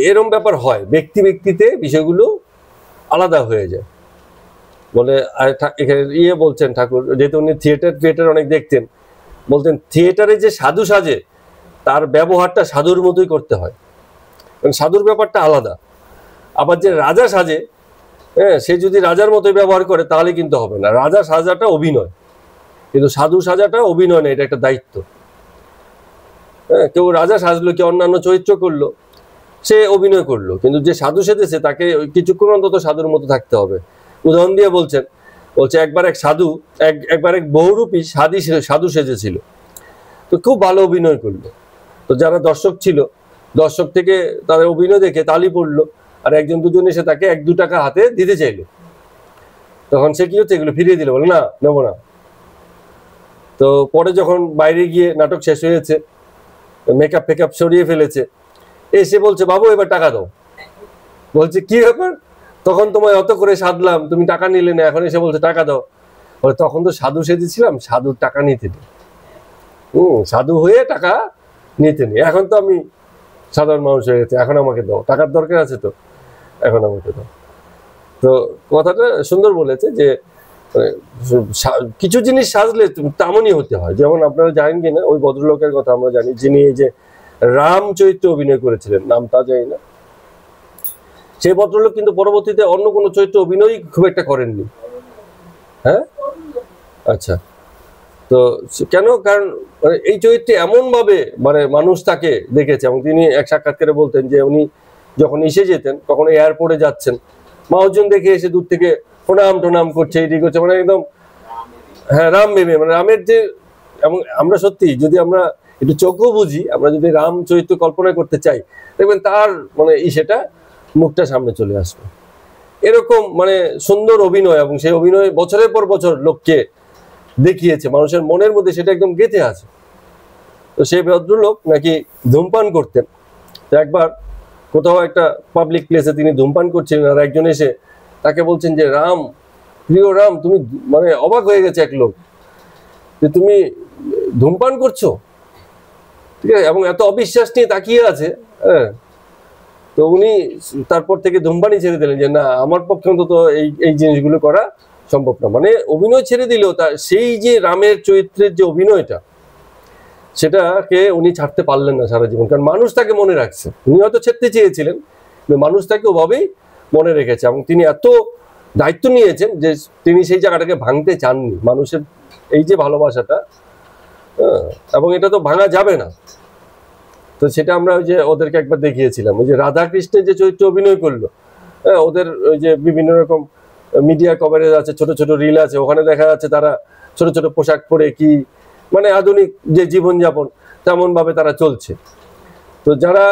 এরম ব্যাপার হয়, ব্যক্তি ব্যক্তিতে বিষয়গুলো আলাদা হয়ে যায়। বলে এখানে বলছেন ঠাকুর, যেহেতু উনি থিয়েটার অনেক দেখতেন, বলতেন থিয়েটারে যে সাধু সাজে তার ব্যবহারটা সাধুর মতোই করতে হয়, কারণ সাধুর ব্যাপারটা আলাদা। আবার যে রাজা সাজে, হ্যাঁ, সে যদি রাজার মতোই ব্যবহার করে তাহলে কিন্তু হবে না। রাজা সাজাটা অভিনয়, কিন্তু সাধু সাজাটা অভিনয় না, এটা একটা দায়িত্ব। হ্যাঁ, কেউ রাজা সাজলো, কেউ অন্যান্য চরিত্র করলো, সে অভিনয় করলো, কিন্তু যে সাধু সেজেছে তাকে কিছুক্ষণ অন্তত সাধুর মতো থাকতে হবে। উদাহরণ দিয়ে বলছে একবার এক সাধু একবার এক বহুরূপী সাধু সেজেছিল, তো খুব ভালো অভিনয় করলো। তো যারা দর্শক ছিল, দর্শক থেকে তাদের অভিনয় দেখে তালি পড়লো, আর একজন দুজন এসে তাকে 1-2 টাকা হাতে দিতে চাইলো। তখন সে কি হচ্ছে, এগুলো ফিরিয়ে দিল, বলে না, নেবো না। তো পরে যখন বাইরে গিয়ে নাটক শেষ হয়েছে, মেকআপ ফেকআপ সরিয়ে ফেলেছে, এসে বলছে বাবু এবার টাকা দাও। বলছে কি ব্যাপার, তখন তোমায় অত করে সাধলাম, তুমি টাকা নিলে না, এখন এসে বলছে টাকা দাও। বলে তখন তো সাধু সেজেছিলাম, সাধুর টাকা নিতে নেই, সাধু হয়ে টাকা নিতে নেই, এখন তো আমি সাধারণ মানুষ হয়ে গেছে, এখন আমাকে দাও, টাকার দরকার আছে তো। এখন আমাকে দাও। তো কথাটা সুন্দর বলেছে যে কিছু জিনিস সাজলে তেমনই হতে হয়। যেমন আপনারা জানেন কিনা ওই ভদ্রলোকের কথা আমরা জানি, যিনি এই যে রাম চরিত্রে অভিনয় করেছিলেন, নামটা জানি না, সেই ভদ্রলোক কিন্তু পরবর্তীতে অন্য কোনো চরিত্রে অভিনয় খুব একটা করেননি। হ্যাঁ, আচ্ছা। তো কেন? কারণ এই চরিত্রে এমন ভাবে মানুষ তাকে দেখেছে, এবং তিনি এক সাক্ষাৎকারে বলতেন যে উনি যখন এসে যেতেন, কখনো এয়ারপোর্টে যাচ্ছেন, মানুষজন দেখে এসে দূর থেকে প্রণাম টোনাম করছে, এটি করছে, একদম হ্যাঁ রাম ভেবে, রামের যে, এবং আমরা সত্যি যদি আমরা একটু চোখও বুঝি, আমরা যদি রাম চরিত্র কল্পনা করতে চাই, দেখবেন তার সেটা মুখটা সামনে চলে আসবে। এরকম সুন্দর অভিনয়, এবং সেই অভিনয় বছরের পর বছর লোককে দেখিয়েছে, মানুষের মনের মধ্যে সেটা একদম গেঁথে আছে। তো সেই ভদ্রলোক নাকি ধূমপান করতেন। তো একবার কোথাও একটা পাবলিক প্লেসে তিনি ধূমপান করছিলেন, আর একজন এসে তাকে বলছেন যে রাম, প্রিয় রাম, তুমি অবাক হয়ে গেছে এক লোক যে তুমি ধূমপান করছো, ঠিক আছে, এবং এত অবিশ্বাস নিয়ে তাকিয়ে আছে। হ্যাঁ, তো উনি তারপর থেকে ধূমপানই ছেড়ে দিলেন, যে না, আমার পক্ষে অন্তত এই জিনিসগুলো করা সম্ভব না। অভিনয় ছেড়ে দিলেও তার সেই যে রামের চরিত্রের যে অভিনয়টা, সেটাকে উনি ছাড়তে পারলেন না সারা জীবন, কারণ মানুষ তাকে মনে রাখছে। উনি হয়তো ছেড়তে চেয়েছিলেন, মানুষ তাকে ওভাবেই মনে রেখেছে, এবং তিনি এত দায়িত্ব নিয়েছেন যে তিনি সেই জায়গাটাকে ভাঙতে চাননি, মানুষের এই যে ভালোবাসাটা, এবং এটা তো ভাঙা যাবে না। তো সেটা আমরা ওই যে ওদেরকে একবার দেখিয়েছিলাম, ওই যে রাধা কৃষ্ণের যে চরিত্র অভিনয় করলো, ওদের ওই যে বিভিন্ন রকম মিডিয়া কভারেজ আছে, ছোট ছোট রিল আছে, ওখানে দেখা যাচ্ছে তারা ছোট ছোট পোশাক পরে কি আধুনিক যে জীবনযাপন তেমন ভাবে তারা চলছে। তো যারা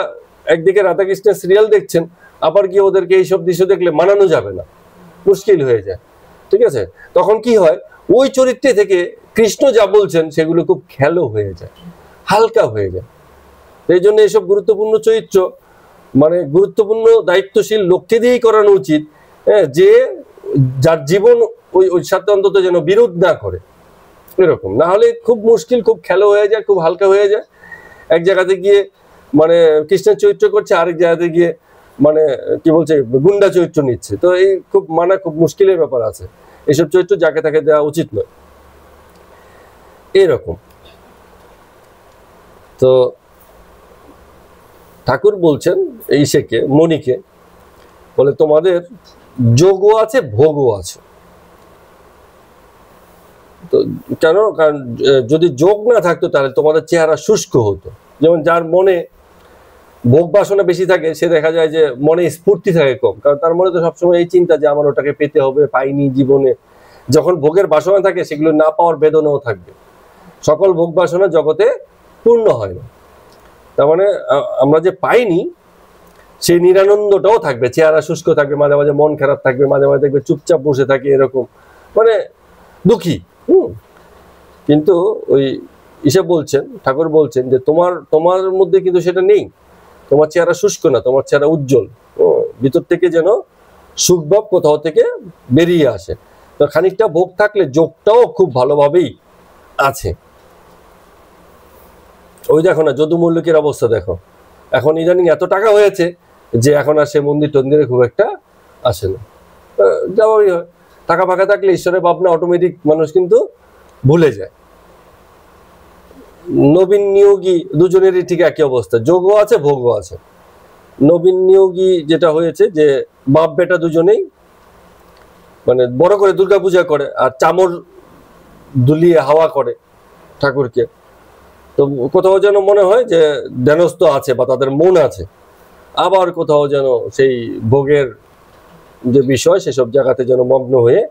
একদিকে রাধাকৃষ্ণের সিরিয়াল দেখছেন, আবার গিয়ে ওদেরকে এইসব দৃশ্য দেখলে মানানো যাবে না, মুশকিল হয়ে যায়, ঠিক আছে। তখন কি হয়, ওই চরিত্রে থেকে কৃষ্ণ যা বলছেন সেগুলো খুব খেলো হয়ে যায়, হালকা হয়ে যায়। এই জন্য এইসব গুরুত্বপূর্ণ চরিত্র গুরুত্বপূর্ণ দায়িত্বশীল লোককে দিয়েই করানো উচিত, যে যার জীবন ওই সাথে অন্তত যেন বিরোধ না করে, এরকম। না হলে খুব মুশকিল, খুব খেলো হয়ে যায়, খুব হালকা হয়ে যায়। এক জায়গাতে গিয়ে কৃষ্ণের চরিত্র করছে, আরেক জায়গাতে গিয়ে কি বলছে গুন্ডা চরিত্র নিচ্ছে। তো এই খুব খুব মুশকিলের ব্যাপার আছে, এইসব চরিত্র যাকে তাকে দেওয়া উচিত নয়, এরকম। তো ঠাকুর বলছেন এইসেকে, মণিকে বলে, তোমাদের যোগও আছে, ভোগও আছে। তো কেন? কারণ যদি যোগ না থাকতো তাহলে তোমাদের চেহারা শুষ্ক হতো। যেমন যার মনে ভোগ বাসনা বেশি থাকে, সে দেখা যায় যে মনে স্ফূর্তি থাকে কম, কারণ তার মনে তো সবসময় এই চিন্তা যে আমার ওটাকে পেতে হবে, পাইনি জীবনে। যখন ভোগের বাসনা থাকে, সেগুলো না পাওয়ার বেদনাও থাকবে। সকল ভোগ বাসনা জগতে পূর্ণ হয় না, তার আমরা যে পাইনি সেই নিরানন্দটাও থাকবে, চেহারা শুষ্ক থাকবে, মাঝে মাঝে মন খারাপ থাকবে, মাঝে মাঝে দেখবে চুপচাপ বসে থাকে, এরকম দুঃখী। কিন্তু ওই বলছেন, ঠাকুর বলছেন যে তোমার মধ্যে কিন্তু সেটা নেই, তোমার চেহারা শুষ্ক না, তোমার চেহারা উজ্জ্বল, ভিতর থেকে যেন সুখভাব কোথাও থেকে বেরিয়ে আসে। তো খানিকটা ভোগ থাকলে যোগটাও খুব ভালোভাবেই আছে। ওই দেখো না যদু মল্লিকের অবস্থা, দেখো এখন ইদানিং এত টাকা হয়েছে যে এখন আর সে মন্দির টন্দিরে খুব একটা আসে না, যাওয়াই হয়। টাকা ফাঁকা থাকলে ঈশ্বরের ভাবনা অটোমেটিক মানুষ কিন্তু ভুলে যায়। নবীন নিয়োগী দুজনেরই ঠিক একই অবস্থা, যোগও আছে, ভোগও আছে। নবীন নিয়োগী যেটা হয়েছে যে বাপ বেটা দুজনেই বড় করে দুর্গাপূজা করে, আর চামর দুলিয়ে হাওয়া করে ঠাকুরকে। তো কোথাও যেন মনে হয় যে ধ্যানস্থ আছে বা তাদের মন আছে, আবার কোথাও যেন সেই ভোগের যে বিষয় সেসব জায়গাতে যেন মগ্ন হয়ে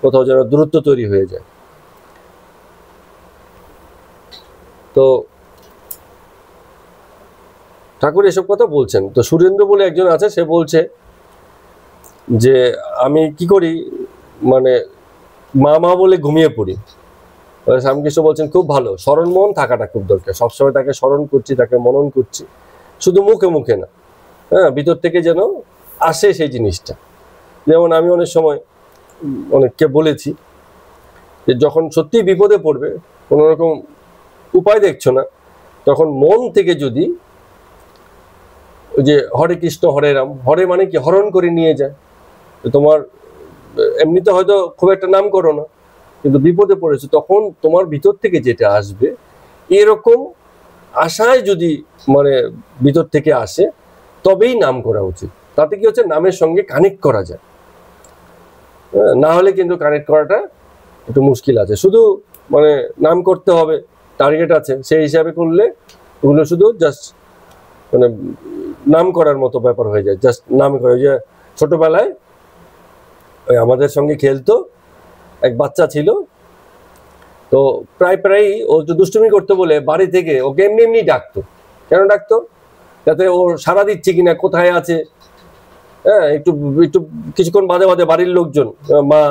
কোথাও যেন দূরত্ব তৈরি হয়ে যায়। তো ঠাকুর এসব কথা বলছেন। তো সুরেন্দ্র বলে একজন আছে, সে বলছে যে আমি কি করি, মা মা বলে ঘুমিয়ে পড়ি। রামকৃষ্ণ বলছেন খুব ভালো, স্মরণ মন থাকাটা খুব দরকার, সবসময় তাকে স্মরণ করছি, তাকে মনন করছি, শুধু মুখে মুখে না, ভিতর থেকে যেন আসে সেই জিনিসটা। যেমন আমি অনেক সময় অনেককে বলেছি যে যখন সত্যি বিপদে পড়বে, কোনো রকম উপায় দেখছো না, তখন মন থেকে যদি ওই যে হরে কৃষ্ণ হরে রাম, হরে মানে কি হরণ করে নিয়ে যায়। তো তোমার এমনিতে হয়তো খুব একটা নাম করো না, কিন্তু বিপদে পড়েছে, তখন তোমার ভিতর থেকে যেটা আসবে এরকম আশায় যদি মানে ভিতর থেকে আসে তবেই নাম করা উচিত। তাতে কি হচ্ছে, নামের সঙ্গে কানেক্ট করা যায়, না হলে কিন্তু কানেক্ট করাটা একটু মুশকিল আছে। শুধু মানে নাম করতে হবে, টার্গেট আছে, সেই হিসাবে করলে ওগুলো শুধু জাস্ট মানে নাম করার মতো ব্যাপার হয়ে যায়, জাস্ট নাম করে। যে ছোটবেলায় ওই আমাদের সঙ্গে খেলতো এক বাচ্চা ছিল, তো প্রায়ই ও দুষ্টুমি করতে বলে বাড়ি থেকে ওকে এমনি এমনি ডাকতো। কেন ডাকতো? যাতে ও সাড়া দিচ্ছে কিনা, কোথায় আছে, হ্যাঁ, একটু একটু কিছুক্ষণ বাদে বাদে বাড়ির লোকজন, মা,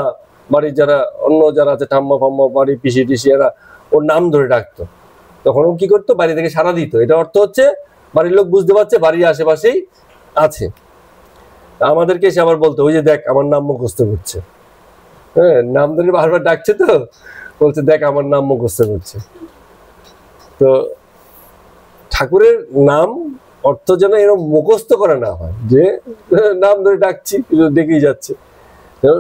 বাড়ির যারা অন্য যারা আছে, ঠাম্মা ফাম্মা, বাড়ির পিসি টিসি, এরা ওর নাম ধরে ডাকতো। তখন ও কি করতো, বাড়ি থেকে সাড়া দিত। এটা অর্থ হচ্ছে বাড়ির লোক বুঝতে পারছে বাড়ির আশেপাশেই আছে। আমাদেরকে এসে আবার বলতো, ওই যে দেখ আমার নাম মুখস্থ করছে, হ্যাঁ, নাম ধরে বারবার ডাকছে, তো বলছে দেখ আমার নাম মুখস্থ করছে। তো ঠাকুরের নাম অর্থ যেন এরকম মুখস্থ করা না হয়, যে নাম ধরে ডাকছি ডেকেই যাচ্ছে।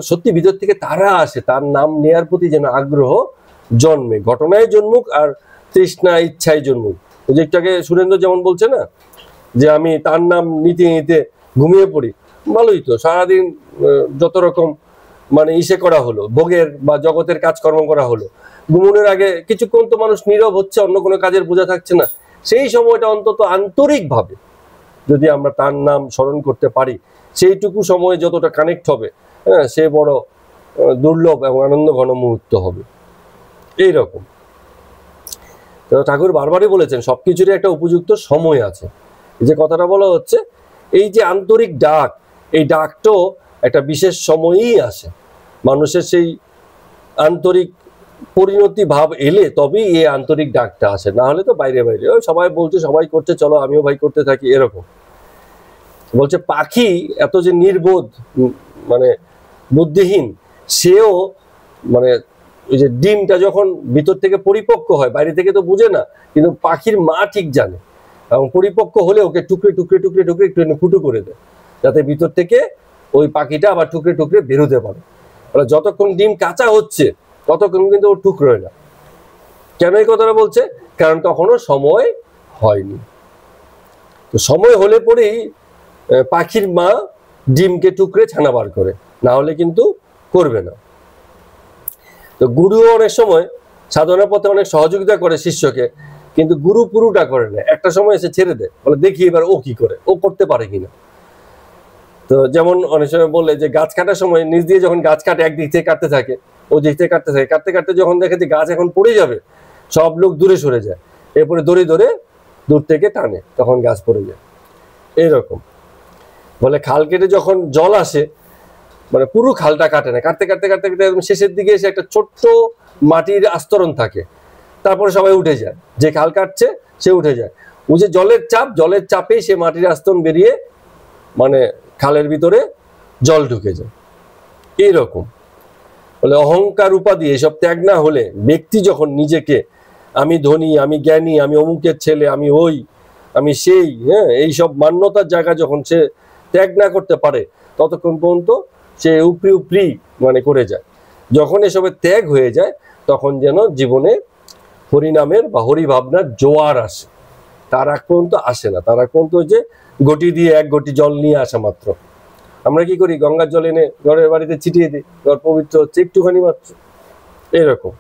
সত্যি ভিতর থেকে তারা আসে, তার নাম নেয়ার প্রতি যেন আগ্রহ জন্মে, ঘটনায় জন্মুক আর তৃষ্ণা ইচ্ছায় জন্মুক। ওই যে একটু আগে সুরেন্দ্র যেমন বলছে না, যে আমি তার নাম নিতে নিতে ঘুমিয়ে পড়ি, ভালোই তো, সারাদিন যত রকম মানে ইসে করা হলো, ভোগের বা জগতের কাজকর্ম করা হলো, ঘুমনের আগে কিছুক্ষণ তো মানুষ নীরব হচ্ছে, অন্য কোনো কাজের বোঝা থাকছে না, সেই সময়টা অন্তত আন্তরিকভাবে যদি আমরা তার নাম স্মরণ করতে পারি, সেইটুকু সময়ে যতটা কানেক্ট হবে, হ্যাঁ, সে বড় দুর্লভ এবং আনন্দ ঘন মুহূর্ত হবে। এইরকম ঠাকুর বারবারই বলেছেন সবকিছুরই একটা উপযুক্ত সময় আছে। এই যে কথাটা বলা হচ্ছে, এই যে আন্তরিক ডাক, এই ডাকটাও একটা বিশেষ সময়েই আসে। মানুষের সেই আন্তরিক পরিণতি ভাব এলে তবেই এই আন্তরিক ডাকটা আসে, না হলে তো বাইরে বাইরে ওই সবাই বলছে, সবাই করছে, চলো আমিও ভাই করতে থাকি, এরকম। বলছে পাখি এত যে নির্বোধ মানে বুদ্ধিহীন, সেও মানে ওই যে ডিমটা যখন ভিতর থেকে পরিপক্ক হয়, বাইরে থেকে তো বুঝে না, কিন্তু পাখির মা ঠিক জানে, এবং পরিপক্ক হলে ওকে টুকরে টুকরে টুকরে টুকরে একটু ফুটো করে দেয়, যাতে ভিতর থেকে ওই পাখিটা আবার টুকরে টুকরে বেরোতে পারে। যতক্ষণ ডিম কাঁচা হচ্ছে ততক্ষণ কিন্তু ও টুকরোয় না। কেন এই কথাটা বলছে? কারণ তখনও সময় হয়নি। তো সময় হলে পরেই পাখির মা ডিমকে টুকরে ছানা বার করে, না হলে কিন্তু করবে না। তো গুরুও অনেক সময় সাধনার পথে অনেক সহযোগিতা করে শিষ্যকে, কিন্তু গুরু পুরোটা করে না, একটা সময় এসে ছেড়ে দেয়, বলে দেখি এবার ও কি করে, ও করতে পারে কিনা। তো যেমন অনেক সময় বলে যে গাছ কাটার সময় নিজ দিয়ে যখন গাছ কাটে, একদিক থেকে কাটতে থাকে, ও দিক থেকে কাটতে থাকে, কাটতে কাটতে যখন দেখে যে গাছ এখন পড়ে যাবে, সব লোক দূরে সরে যায়, এরপরে দড়ি ধরে দূর থেকে টানে, তখন গাছ পড়ে যায়। এইরকম বলে খাল কেটে যখন জল আসে, মানে পুরো খালটা কাটে না, কাটতে কাটতে কাটতে কাটতে একদম শেষের দিকে এসে একটা ছোট্ট মাটির আস্তরণ থাকে, তারপরে সবাই উঠে যায়, যে খাল কাটছে সে উঠে যায়, ও যে জলের চাপেই সে মাটির আস্তরণ বেরিয়ে মানে খালের ভিতরে জল ঢুকে যায়। এইরকম বলে অহংকার উপাধি এসব ত্যাগ না হলে ব্যক্তি যখন নিজেকে আমি ধনী, আমি জ্ঞানী, আমি অমুকের ছেলে, আমি ওই, আমি সেই, হ্যাঁ, এইসব মান্যতার জায়গা যখন সে ত্যাগ না করতে পারে, ততক্ষণ পর্যন্ত সে উপরি উপরি মানে করে যায়। যখন এসবের ত্যাগ হয়ে যায়, তখন যেন জীবনে হরিনামের বা হরি ভাবনার জোয়ার আসে। তার আগ পর্যন্ত আসে না, তার আগ পর্যন্ত যে গটি দিয়ে এক গটি জল নিয়ে আসা মাত্র। আমরা কি করি, গঙ্গার জল এনে ঘরের বাড়িতে ছিটিয়ে দিই, ঘর পবিত্র হচ্ছে একটুখানি মাত্র, এরকম।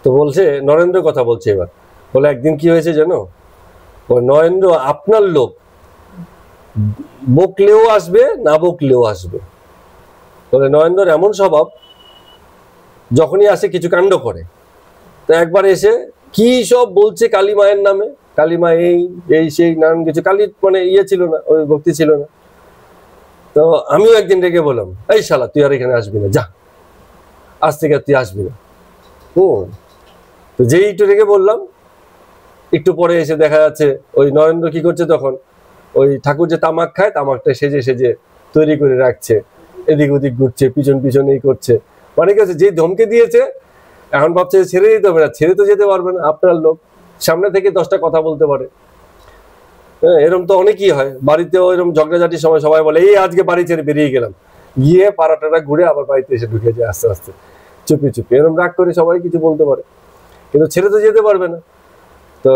তো বলছে, নরেন্দ্র কথা বলছে এবার, বলে একদিন কি হয়েছে জানো, নরেন্দ্র আপনার লোক, বকলেও আসবে, না বকলেও আসবে। বলে নরেন্দ্র এমন স্বভাব, যখনই আসে কিছু কাণ্ড করে। তো একবার এসে কি সব বলছে কালী মায়ের নামে, কালী মা এই এই সেই নানান কিছু, কালী মানে ইয়ে ছিল না, ওই ভক্তি ছিল না। তো আমিও একদিন রেগে বললাম, এই শালা তুই আর এখানে আসবি না, যা, আজ থেকে তুই আসবি না। তো যেই একটু রেগে বললাম, একটু পরে এসে দেখা যাচ্ছে ওই নরেন্দ্র কি করছে, তখন ওই ঠাকুর যে তামাক খায়, তামাকটা সেজে সেজে তৈরি করে রাখছে, এদিক ওদিক ঘুরছে, পিছন পিছন এই করছে। মানে কি হচ্ছে, যে ধমকে দিয়েছে এখন ভাবছে ছেড়ে দিতে হবে না, ছেড়ে তো যেতে পারবে না, আপনার লোক সামনে থেকে 10টা কথা বলতে পারে। হ্যাঁ, এরকম তো অনেকই হয়, বাড়িতেও এরকম ঝগড়াঝাটির সময় সবাই বলে এই আজকে বাড়ি ছেড়ে বেরিয়ে গেলাম, গিয়ে পাড়াটারা ঘুরে আবার বাড়িতে এসে ঢুকে যায় আস্তে আস্তে চুপি চুপি। এরকম রাগ করে সবাই কিছু বলতে পারে, কিন্তু ছেড়ে তো যেতে পারবে না। তো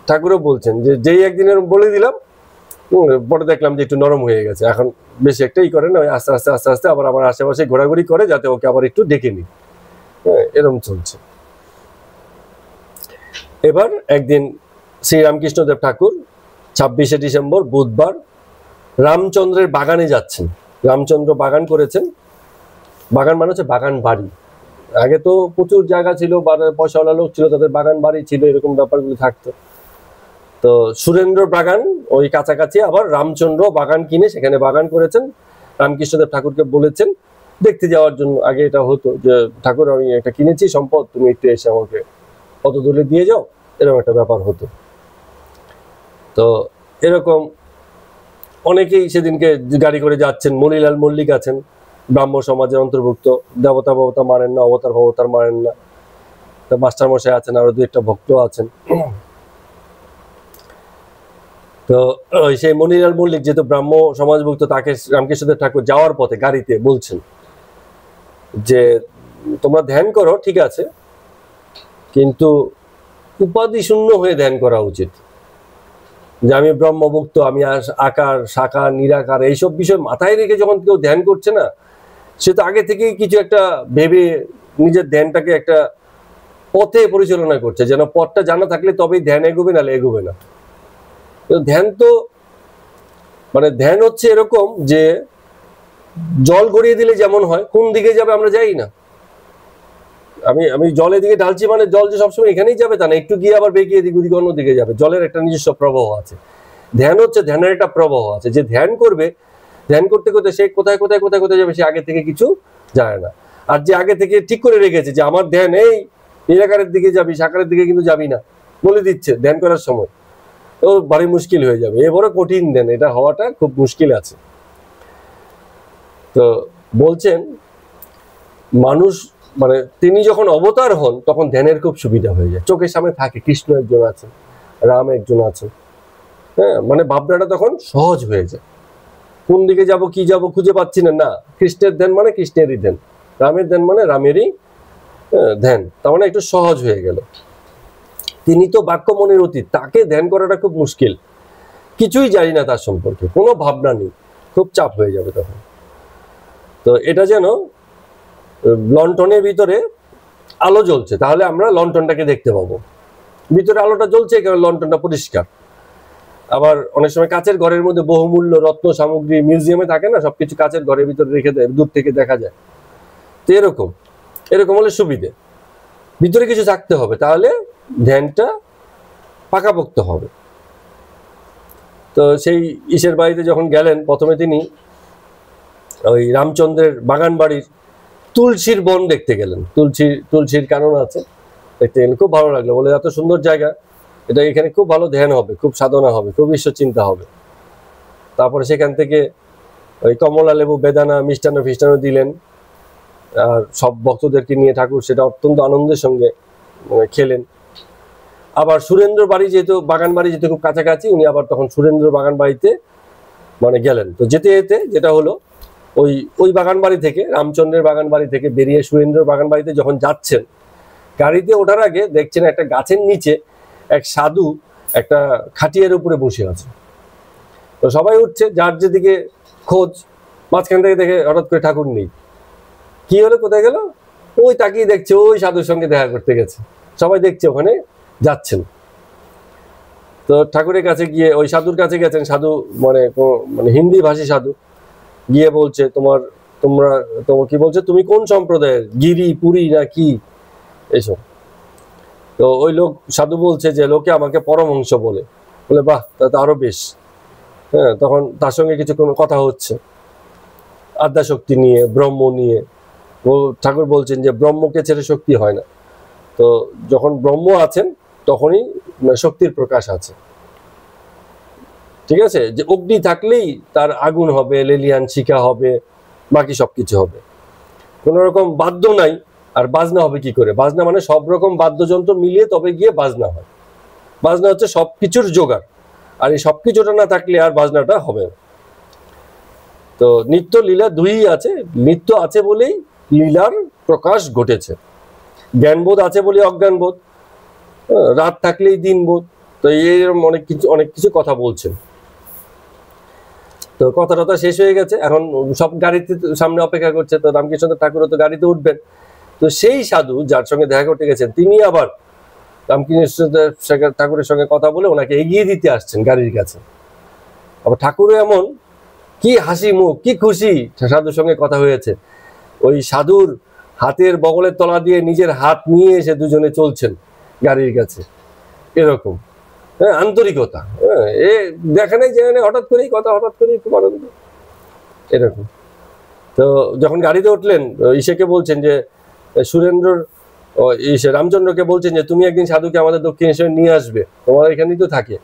ঠাকুরও বলছেন যে যেই একদিন এরকম বলে দিলাম, পরে দেখলাম যে একটু নরম হয়ে গেছে, এখন বেশি একটাই করে না, আস্তে আস্তে আস্তে আস্তে আবার আমার আশেপাশে ঘোরাঘুরি করে যাতে ওকে আবার একটু ডেকে নিই। হ্যাঁ, এরকম চলছে। এবার একদিন শ্রী রামকৃষ্ণদেব ঠাকুর 26শে ডিসেম্বর বুধবার রামচন্দ্রের বাগানে যাচ্ছেন। রামচন্দ্র বাগান করেছেন, বাগান মানে হচ্ছে বাগান বাড়ি। আগে তো প্রচুর জায়গা ছিল, পয়সাওয়ালা লোক ছিল, তাদের বাগান বাড়ি ছিল, এরকম ব্যাপারগুলো থাকতো। তো সুরেন্দ্র বাগান ওই কাছাকাছি আবার রামচন্দ্র বাগান কিনে সেখানে বাগান করেছেন। রামকৃষ্ণদেব ঠাকুরকে বলেছেন দেখতে যাওয়ার জন্য। আগে এটা হতো যে ঠাকুর আমি একটা কিনেছি সম্পদ, তুমি একটু এসে আমাকে কত দূরে দিয়ে যাও, এরকম একটা ব্যাপার হতো। তো এরকম অনেকেই সেদিনকে গাড়ি করে যাচ্ছেন। মণিলাল মল্লিক আছেন, ব্রাহ্ম সমাজের অন্তর্ভুক্ত, দেবতা ভবতা মানেন না, অবতার ভবতার মানেন না। মাস্টার মশাই আছেন, আরো দু একটা ভক্ত আছেন। তো সেই মণিলাল মল্লিক যেহেতু ব্রাহ্ম সমাজভুক্ত, তাকে রামকৃষ্ণদেব ঠাকুর যাওয়ার পথে গাড়িতে বলছেন যে তোমরা ধ্যান করো ঠিক আছে, কিন্তু উপাধি শূন্য হয়ে ধ্যান করা উচিত। যে আমি ব্রহ্মভুক্ত, আমি আকার সাকার নিরাকার এইসব বিষয় মাথায় রেখে যখন কেউ ধ্যান করছে না, সে তো আগে থেকেই কিছু একটা ভেবে নিজের ধ্যানটাকে একটা পথে পরিচালনা করছে, যেন পথটা জানা থাকলে তবেই ধ্যান এগোবে, নাহলে এগোবে না। ধ্যান তো মানে ধ্যান হচ্ছে এরকম যে জল গড়িয়ে দিলে যেমন হয়, কোন দিকে যাবে আমরা যাই না। আমি জলের দিকে ঢালছি মানে জল যে সবসময় এখানেই যাবে তা না, একটু গিয়ে আবার বেঁকিয়ে দিকে ওদিকে অন্য দিকে যাবে। জলের একটা নিজস্ব প্রবাহ আছে। ধ্যান হচ্ছে ধ্যানের একটা প্রবাহ আছে, যে ধ্যান করবে, ধ্যান করতে করতে সে কোথায় কোথায় কোথায় কোথায় যাবে সে আগে থেকে কিছু জানে না। আর যে আগে থেকে ঠিক করে রেখেছে যে আমার ধ্যান এই নিরাকারের দিকে যাবি, সাকারের দিকে কিন্তু যাবি না, বলে দিচ্ছে ধ্যান করার সময়, তো ভারী মুশকিল হয়ে যাবে। এ বড় কঠিন ধ্যান, এটা হওয়াটা খুব মুশকিল আছে। তো বলছেন মানুষ মানে তিনি যখন অবতার হন তখন ধ্যানের খুব সুবিধা হয়ে যায়, চোখের সামনে থাকে কৃষ্ণ একজন আছেন, রাম একজন আছেন। হ্যাঁ, মানে ভাবনাটা তখন সহজ হয়ে যায়। কোন দিকে যাব কি যাব খুঁজে পাচ্ছি না, না কৃষ্ণের ধ্যান মানে কৃষ্ণেরই ধ্যান, রামের ধ্যান মানে রামেরই ধ্যান, তার মানে একটু সহজ হয়ে গেল। তিনি তো বাক্য মনের অতীত, তাকে ধ্যান করাটা খুব মুশকিল, কিছুই জানি না তার সম্পর্কে, কোনো ভাবনা নেই, খুব চাপ হয়ে যাবে তখন। তো এটা যেন লন্ঠনের ভিতরে আলো জ্বলছে, তাহলে আমরা লন্ঠনটাকে দেখতে পাবো, ভিতরে আলোটা জ্বলছে কারণ লন্ঠনটা পরিষ্কার। আবার অনেক সময় কাচের ঘরের মধ্যে বহুমূল্য রত্ন সামগ্রী মিউজিয়ামে থাকে না, সবকিছু কাচের ঘরের ভিতরে রেখে দেয়, দূর থেকে দেখা যায়। তো এরকম হলে সুবিধে, ভিতরে কিছু থাকতে হবে, তাহলে ধ্যানটা পাকাপোক্ত হবে। তো সেই ইসের বাড়িতে যখন গেলেন, প্রথমে তিনি ওই রামচন্দ্রের বাগান বাড়ির তুলসীর বন দেখতে গেলেন। তুলসীর কানন আছে, দেখতে গেলেন, খুব ভালো লাগলো, বলে এত সুন্দর জায়গা, এটা এখানে খুব ভালো ধ্যান হবে, খুব সাধনা হবে, খুব ঈশ্বর চিন্তা হবে। তারপরে সেখান থেকে ওই কমলা লেবু বেদানা মিষ্টান্ন ফিষ্টান্ন দিলেন, আর সব ভক্তদেরকে নিয়ে ঠাকুর সেটা অত্যন্ত আনন্দের সঙ্গে খেলেন। আবার সুরেন্দ্র বাড়ি যেহেতু বাগান বাড়ি যেহেতু খুব কাছাকাছি, উনি আবার তখন সুরেন্দ্র বাগান বাড়িতে মানে গেলেন। তো যেতে যেতে যেটা হলো, ওই বাগান বাড়ি থেকে, রামচন্দ্রের বাগান বাড়ি থেকে বেরিয়ে সুরেন্দ্র বাগান বাড়িতে যখন যাচ্ছেন, গাড়িতে ওঠার আগে দেখছেন একটা গাছের নিচে এক সাধু একটা খাটিয়ার উপরে বসে আছে। তো সবাই উঠছে, যার যেদিকে খোঁজ, মাঝখান থেকে দেখে হঠাৎ করে ঠাকুর নেই। কি হলো, কোথায় গেল? ওই তাকিয়ে দেখছে, ওই সাধুর সঙ্গে দেখা করতে গেছে। সবাই দেখছে ওখানে যাচ্ছেন। তো ঠাকুরের কাছে গিয়ে ওই সাধুর কাছে গেছেন, সাধু মানে হিন্দি ভাষী সাধু, গিয়ে বলছে তোমার কি বলছে, তুমি কোন সম্প্রদায়ের, গিরি পুরী না কি এসব। তো ওই লোক সাধু বলছে যে লোকে আমাকে পরমহংস বলে বাহ, তা তো আরো বেশ। হ্যাঁ, তখন তার সঙ্গে কিছু কোনো কথা হচ্ছে আদ্যাশক্তি নিয়ে, ব্রহ্ম নিয়ে। ও ঠাকুর বলছেন যে ব্রহ্মকে ছেড়ে শক্তি হয় না, তো যখন ব্রহ্ম আছেন তখনই শক্তির প্রকাশ আছে। ঠিক আছে, যে অগ্নি থাকলেই তার আগুন হবে, লেলিয়ান শিখা হবে, বাকি সবকিছু হবে। কোন রকম বাদ্য নাই, আর বাজনা হবে কি করে? বাজনা মানে সব রকম বাদ্যযন্ত্র মিলিয়ে তবে গিয়ে বাজনা হয়। বাজনা হচ্ছে সবকিছুর জোগাড়, আর এই সবকিছুটা না থাকলে আর বাজনাটা হবে না। তো নিত্য লীলা দুইই আছে, নিত্য আছে বলেই লীলার প্রকাশ ঘটেছে, জ্ঞানবোধ আছে বলে অজ্ঞানবোধ, রাত থাকলেই দিনবোধ। তো এরকম অনেক কিছু কথা বলছেন। তো কথাটা শেষ হয়ে গেছে, এখন সব গাড়িতে সামনে অপেক্ষা করছে। তো রামকৃষ্ণ ঠাকুরও তো গাড়িতে উঠবেন। তো সেই সাধু যার সঙ্গে দেখা করতে গেছেন তিনি আবার রামকৃষ্ণ ঠাকুরের সঙ্গে কথা বলে ওনাকে এগিয়ে দিতে আসছেন গাড়ির কাছে। আবার ঠাকুরও এমন কি হাসি মুখ, কি খুশি সাধুর সঙ্গে কথা হয়েছে। ওই সাধুর হাতের বগলের তলা দিয়ে নিজের হাত নিয়ে এসে দুজনে চলছেন গাড়ির কাছে, এরকম আন্তরিকতা। এ দেখা নেই যে হঠাৎ করেই কথা, হঠাৎ করেই খুব আনন্দ, এরকম। তো যখন গাড়িতে উঠলেন ইসেকে বলছেন যে সুরেন্দ্রর রামচন্দ্রকে বলছেন যে তুমি একদিন সাধুকে আমাদের দক্ষিণেশ্বরে নিয়ে আসবে, তোমার এখানেই তো থাকে।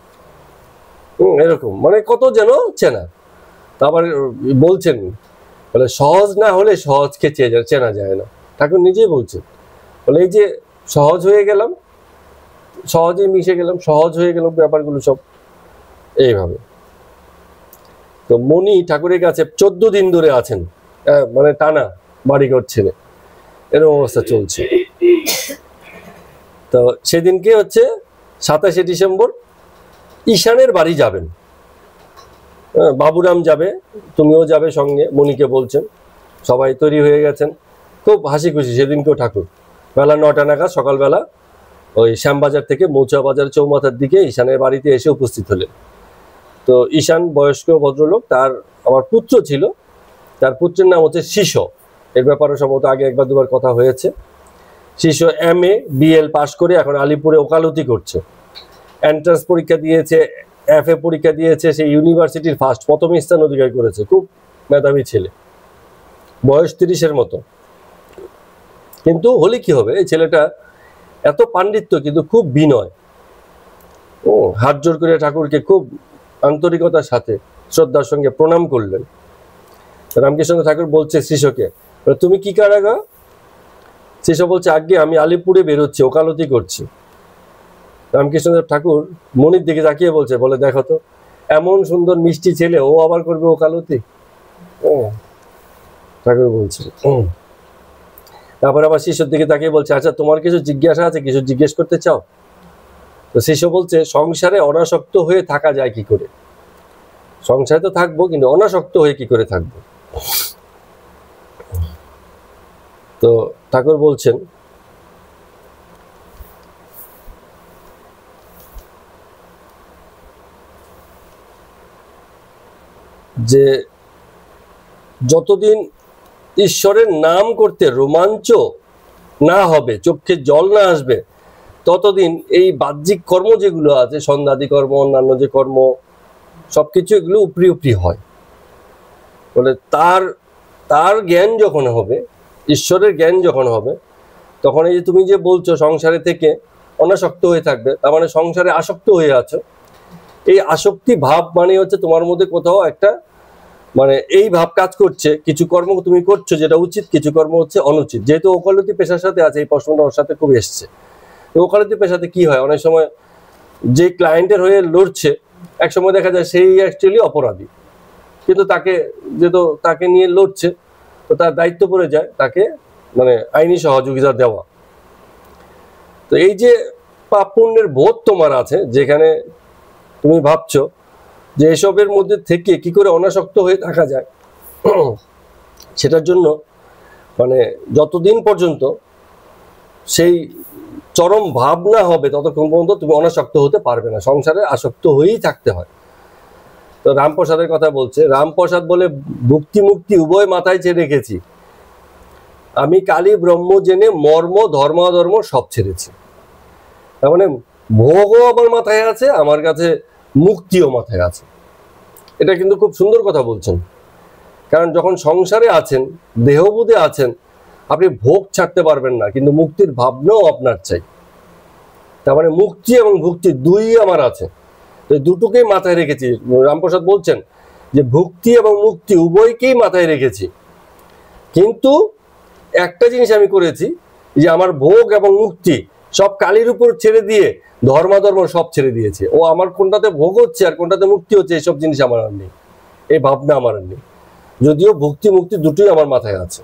এরকম মানে কত যেন চেনা। তারপর বলছেন বলে সহজ না হলে সহজকে চেনা যায় না। ঠাকুর নিজেই বলছেন, বলে এই যে সহজ হয়ে গেলাম, সহজেই মিশে গেলাম, সহজ হয়ে গেল ব্যাপারগুলো সব এইভাবে। তো মণি ঠাকুরের কাছে 14 দিন ধরে আছেন, মানে টানা বাড়ি করছেন, এরকম অবস্থা চলছে। তো সেদিনকে হচ্ছে 27শে ডিসেম্বর ঈশানের বাড়ি যাবেন, বাবুরাম যাবে, তুমিও যাবে সঙ্গে, মণিকে বলছেন। সবাই তৈরি হয়ে গেছেন, খুব হাসি খুশি। সেদিনকেও ঠাকুর বেলা 9টা নাগাদ সকালবেলা ওই শ্যামবাজার থেকে মৌচা বাজার চৌমাথার দিকে ঈশানের বাড়িতে এসে উপস্থিত হলেন। তো ঈশান বয়স্ক ভদ্রলোক, তার আমার পুত্র ছিল, তার পুত্রের নাম হচ্ছে শিষ্য। এর ব্যাপারে সম্ভবত আগে একবার দুবার কথা হয়েছে। শিষ্য MA BL পাশ করে এখন আলিপুরে ওকালতি করছে, এন্ট্রান্স পরীক্ষা দিয়েছে, FA পরীক্ষা দিয়েছে, সে ইউনিভার্সিটির প্রথম স্থান অধিকার করেছে। খুব মেধাবী ছেলে, বয়স 30-এর মতো। কিন্তু হলে কি হবে, এই ছেলেটা এত পাণ্ডিত্য কিন্তু খুব বিনয়। হাত জোর করে ঠাকুরকে খুব আন্তরিকতার সাথে শ্রদ্ধার সঙ্গে প্রণাম করলেন। রামকৃষ্ণ ঠাকুর বলছে শিষ্যকে, তুমি কি কারাগা? শিষ্য বলছে, আগে আমি আলিপুরে বেরোচ্ছি, ওকালতি করছি। রামকৃষ্ণ ঠাকুর মনির দিকে তাকিয়ে বলছে, বলে দেখো তো এমন সুন্দর মিষ্টি ছেলে, ও আবার করবে ওকালতি? ঠাকুর বলছে। তারপর আবার শিষ্যর দিকে তাকিয়ে বলছে, আচ্ছা তোমার কিছু জিজ্ঞাসা আছে, কিছু জিজ্ঞেস করতে চাও? তো শিষ্য বলছে, সংসারে অনাসক্ত হয়ে থাকা যায় কি করে? সংসারে তো থাকবো, কিন্তু অনাসক্ত হয়ে কি করে থাকবো? তো ঠাকুর বলছেন, যে যতদিন ঈশ্বরের নাম করতে রোমাঞ্চ না হবে, চোখে জল না আসবে, ততদিন এই বাহ্যিক কর্ম যেগুলো আছে, সন্ধ্যাদি কর্ম, অন্যান্য যে কর্ম, সবকিছু এগুলো উপরি উপরি হয়। বলে তার জ্ঞান যখন হবে, ঈশ্বরের জ্ঞান যখন হবে, তখন এই যে তুমি যে বলছো সংসারে থেকে অনাসক্ত হয়ে থাকবে, তার মানে সংসারে আসক্ত হয়ে আছো। এই আসক্তি ভাব মানে হচ্ছে তোমার মধ্যে কোথাও একটা মানে এই ভাব কাজ করছে, কিছু কর্ম তুমি করছো যেটা উচিত, কিছু কর্ম হচ্ছে অনুচিত। যেহেতু ওকালতি পেশার সাথে আছে, এই প্রশ্নটা ওর সাথে খুব এসছে। ওকালতি পেশাতে কি হয়, অনেক সময় যে ক্লায়েন্টের হয়ে লড়ছে, এক সময় দেখা যায় সেই অ্যাকচুয়ালি অপরাধী, কিন্তু তাকে নিয়ে লড়ছে, তো তার দায়িত্ব পড়ে যায় তাকে মানে আইনি সহযোগিতা দেওয়া। তো এই যে পাপ পুণ্যের বোধ তোমার আছে, যেখানে তুমি ভাবছো যে এসবের মধ্যে থেকে কি করে অনাসক্ত হয়ে থাকা যায়, সেটার জন্য মানে যতদিন পর্যন্ত সেই চরম ভাব না হবে, ততক্ষণ পর্যন্ত তুমি অনাসক্ত হতে পারবে না। সংসারে আসক্ত হয়েই থাকতে হয়। তো রামপ্রসাদের কথা বলছে, রামপ্রসাদ বলে, ভুক্তি মুক্তি উভয় মাথায় চেয়ে রেখেছি, আমি কালী ব্রহ্ম জেনে মর্ম ধর্মাধর্ম সব ছেড়েছি। তার মানে ভোগও আমার মাথায় আছে, আমার কাছে মুক্তিও মাথায় আছে। এটা কিন্তু খুব সুন্দর কথা বলছেন। কারণ যখন সংসারে আছেন, দেহবোধে আছেন, আপনি ভোগ ছাড়তে পারবেন না, কিন্তু মুক্তির ভাবনাও আপনার চাই। তার মানে মুক্তি এবং ভুক্তি দুই আমার আছে, তো দুটোকেই মাথায় রেখেছি। রামপ্রসাদ বলছেন যে ভুক্তি এবং মুক্তি উভয়কেই মাথায় রেখেছি, কিন্তু একটা জিনিস আমি করেছি, যে আমার ভোগ এবং মুক্তি সব কালির উপর ছেড়ে দিয়ে ধর্মাধর্ম সব ছেড়ে দিয়েছে। ও আমার কোনটাতে ভোগ হচ্ছে আর কোনটাতে মুক্তি হচ্ছে এইসব জিনিস আমার আর নেই, এই ভাবনা আমার আর নেই, যদিও ভক্তি মুক্তি দুটোই আমার মাথায় আছে।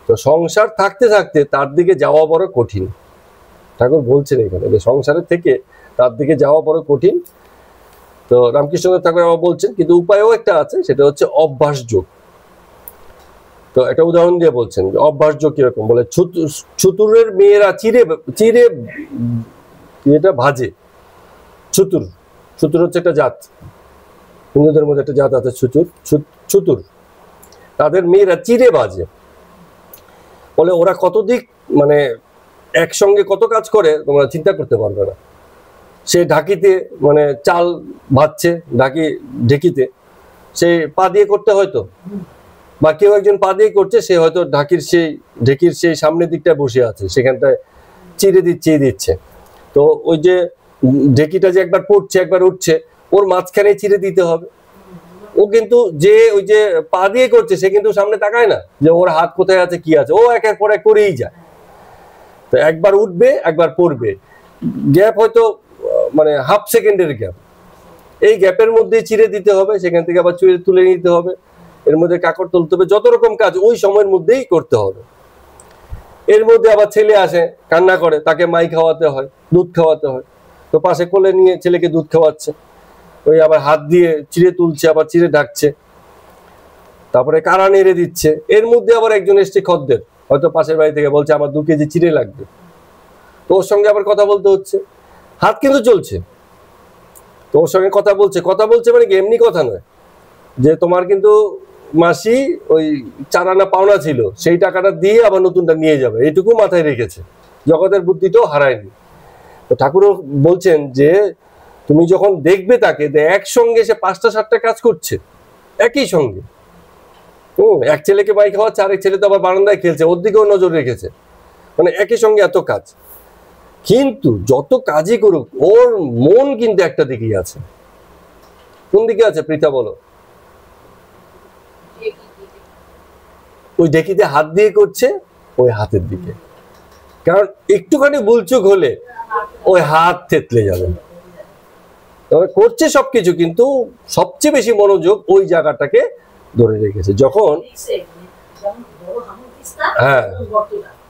তো সংসার থাকতে থাকতে তার দিকে যাওয়া বড় কঠিন। ঠাকুর বলছেন এখানে যে সংসারের থেকে তার দিকে যাওয়া বড় কঠিন। তো রামকৃষ্ণ ঠাকুর আবার বলছেন কিন্তু উপায়ও একটা আছে, সেটা হচ্ছে অভ্যাস যোগ। তো একটা উদাহরণ দিয়ে বলছেন অভ্যাস যোগ কিরকম, বলে ছুতুরের মেয়েরা চিরে চিরে এটা ভাজে। ছুতুর, ছুতুর হচ্ছে একটা জাত, হিন্দুদের মধ্যে একটা জাত আছে ছুতুর, ছুতুর, তাদের মেয়েরা চিরে ভাজে। বলে ওরা কত দিক মানে একসঙ্গে কত কাজ করে তোমরা চিন্তা করতে পারবে না। সে ঢাকিতে মানে চাল ভাজছে, ঢেকিতে সে পা দিয়ে করতে হয়তো, বা কেউ একজন পা দিয়ে করছে, সে হয়তো ঢেকির সেই সামনের দিকটায় বসে আছে, সেখানটায় চিড়ে দিচ্ছে। তো ওই যে ঢেকিটা যে একবার পড়ছে একবার উঠছে, ওর মাঝখানে চিড়ে দিতে হবে। ও কিন্তু যে ওই যে পা দিয়ে করছে সে কিন্তু সামনে তাকায় না যে ওর হাত কোথায় আছে কি আছে, ও একের পর এক করেই যায়। তো একবার উঠবে একবার পড়বে, গ্যাপ হয়তো মানে হাফ সেকেন্ডের গ্যাপ, এই গ্যাপের মধ্যে চিড়ে দিতে হবে, সেখান থেকে আবার চুড়ে তুলে নিতে হবে, এর মধ্যে কাকড় তুলতে হবে, যত রকম কাজ ওই সময়ের মধ্যেই করতে হবে। এর মধ্যে আবার ছেলে আসে কান্না করে, তাকে মাই খাওয়াতে হয়, দুধ খাওয়াতে হয়। তো পাশে কোলে নিয়ে ছেলেকে দুধ খাওয়াচ্ছে, ওই আবার হাত দিয়ে চিড়ে তুলছে, আবার চিড়ে ঢাকছে, তারপরে কারা নেড়ে দিচ্ছে। এর মধ্যে আবার একজন এসছে খদ্দের, হয়তো পাশের বাড়ি থেকে, বলছে আমার 2 কেজি চিড়ে লাগবে। তো ওর সঙ্গে আবার কথা বলতে হচ্ছে, হাত কিন্তু চলছে। তো ওর সঙ্গে কথা বলছে মানে কি এমনি কথা নয় যে তোমার কিন্তু মাসি ওই 4 আনা পাওনা ছিল, সেই টাকাটা দিয়ে আবার নতুনটা নিয়ে যাবে, এইটুকু মাথায় রেখেছে, জগতের বুদ্ধিটাও হারায়নি। তো ঠাকুরও বলছেন যে তুমি যখন দেখবে তাকে একসঙ্গে সে 5টা 7টা কাজ করছে একই সঙ্গে, এক ছেলেকে মাই খাওয়াচ্ছে, আরেক ছেলে তো আবার বারান্দায় খেলছে, ওর দিকেও নজর রেখেছে, মানে একই সঙ্গে এত কাজ। কিন্তু যত কাজই করুক ওর মন কিন্তু একটা দিকেই আছে। কোন দিকে আছে পৃথা বলো? ওই ঢেকিতে হাত দিয়ে করছে, ওই হাতের দিকে। কারণ একটুখানি ভুলচুক হলে ওই হাত থেতলে যাবে। তবে করছে সবকিছু, কিন্তু সবচেয়ে বেশি মনোযোগ ওই জায়গাটাকে ধরে রেখেছে। যখন হ্যাঁ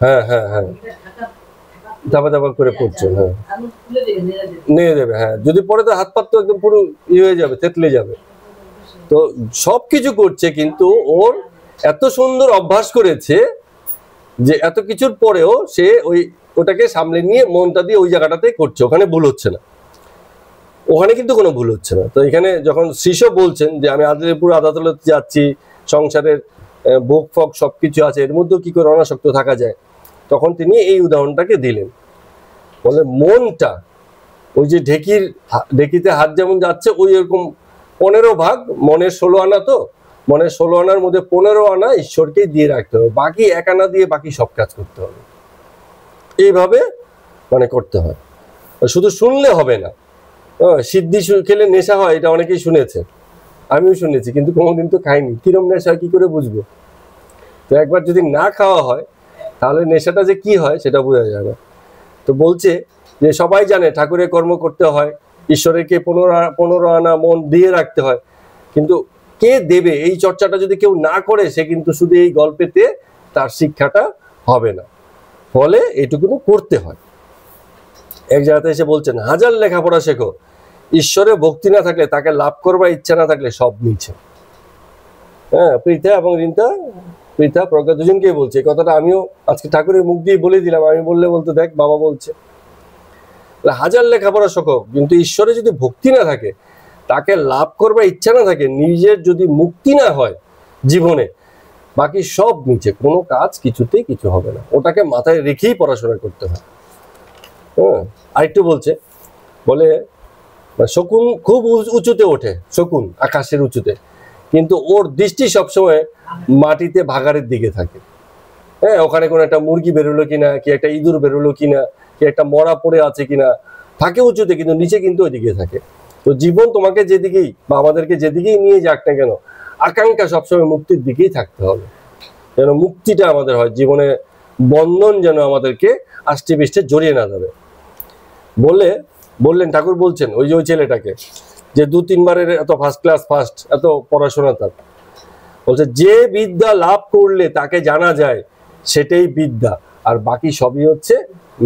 হ্যাঁ হ্যাঁ হ্যাঁ ধাপা ধাপা করে পড়ছে, হ্যাঁ নিয়ে দেবে, হ্যাঁ যদি পরে তো হাত পাত তো একদম পুরো হয়ে যাবে, থেতলে যাবে। তো সবকিছু করছে, কিন্তু ওর এত সুন্দর অভ্যাস করেছে যে এত কিছুর পরেও সে ওটাকে সামলে নিয়ে মনটা দিয়ে ওই জায়গাটাতে করছে, ওখানে ভুল হচ্ছে না, ওখানে কিন্তু কোনো ভুল হচ্ছে না। তো এখানে যখন শিষ্য বলছেন যে আমি পুরো আদালতে যাচ্ছি, সংসারের ভোগ ফোগ সবকিছু আছে, এর মধ্যেও কি করে অনাসক্ত থাকা যায়, তখন তিনি এই উদাহরণটাকে দিলেন। বলে মনটা ওই যে ঢেকিতে হাত যেমন যাচ্ছে, ওই এরকম 15 ভাগ মনের 16 আনা, তো মনের 16 আনার মধ্যে 15 আনা ঈশ্বরকেই দিয়ে রাখতে হবে, বাকি 1 আনা দিয়ে বাকি সব কাজ করতে হবে। এইভাবে মানে করতে হয়, শুধু শুনলে হবে না। সিদ্ধি খেলে নেশা হয়, এটা অনেকেই শুনেছে, আমিও শুনেছি, কিন্তু কোনোদিন তো খাইনি। কিরম নেশা কি করে বুঝবো? তো একবার যদি না খাওয়া হয় তাহলে নেশাটা যে কি হয় সেটা বোঝা যাবে। তো বলছে যে সবাই জানে ঠাকুরের কর্ম করতে হয়, ঈশ্বরকে 15 আনা মন দিয়ে রাখতে হয়, কিন্তু কে দেবে? এই চর্চাটা যদি কেউ না করে, সে কিন্তু শুধু এই গল্পেতে তার শিক্ষাটা হবে না। ফলে এইটুকুনো করতে হয়। এক জায়গাতে এসে বলছেন, 1000 লেখাপড়া শেখো, ঈশ্বরে ভক্তি না থাকলে, তাকে লাভ করবার ইচ্ছা না থাকলে সব নিচ্ছে। হ্যাঁ, পৃথা এবং রিন্তা, পৃথা প্রজ্ঞা দুজনকেই বলছে। এই কথাটা আমিও আজকে ঠাকুরের মুখ দিয়ে বলে দিলাম। আমি বলতে দেখ বাবা বলছে 1000 লেখাপড়া শেখো, কিন্তু ঈশ্বরে যদি ভক্তি না থাকে, তাকে লাভ করবার ইচ্ছা না থাকে, নিজের যদি মুক্তি না হয় জীবনে, বাকি সব নিচে, কোনো কাজ কিছুতেই কিছু হবে না। ওটাকে মাথায় রেখেই পড়াশোনা করতে হয়। হ্যাঁ, আরেকটু বলছে, বলে শকুন খুব উঁচুতে ওঠে, শকুন আকাশের উঁচুতে, কিন্তু ওর দৃষ্টি সবসময় মাটিতে ভাগাড়ের দিকে থাকে। হ্যাঁ, ওখানে কোনো একটা মুরগি বেরোলো কিনা, কি একটা ইঁদুর বেরোলো কিনা, কি একটা মরা পড়ে আছে কিনা, থাকে উঁচুতে, কিন্তু নিচে কিন্তু ওইদিকে থাকে। তো জীবন তোমাকে যেদিকেই বা আমাদেরকে যেদিকেই নিয়ে যাক না কেন, আকাঙ্ক্ষা সবসময় মুক্তির দিকেই থাকতে হবে, যেন মুক্তিটা আমাদের হয় জীবনে। বন্ধন যেন আমাদেরকে আষ্টে পৃষ্ঠে জড়িয়ে না ধরে। বললেন ঠাকুর বলছেন ওই যে ওই ছেলেটাকে, যে 2-3 বারের এত ফার্স্ট ক্লাস ফার্স্ট, এত পড়াশোনা, তার বলছে যে বিদ্যা লাভ করলে তাকে জানা যায় সেটাই বিদ্যা, আর বাকি সবই হচ্ছে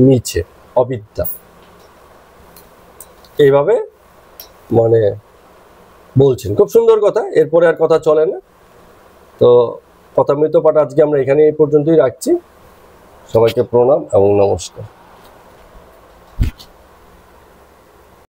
নিচে অবিদ্যা। এইভাবে মানে বলছেন, খুব সুন্দর কথা। এরপরে আর কথা চলে না। তো কথামৃত পাঠ আজকে আমরা এখানে এই পর্যন্তই রাখছি। সবাইকে প্রণাম এবং নমস্কার।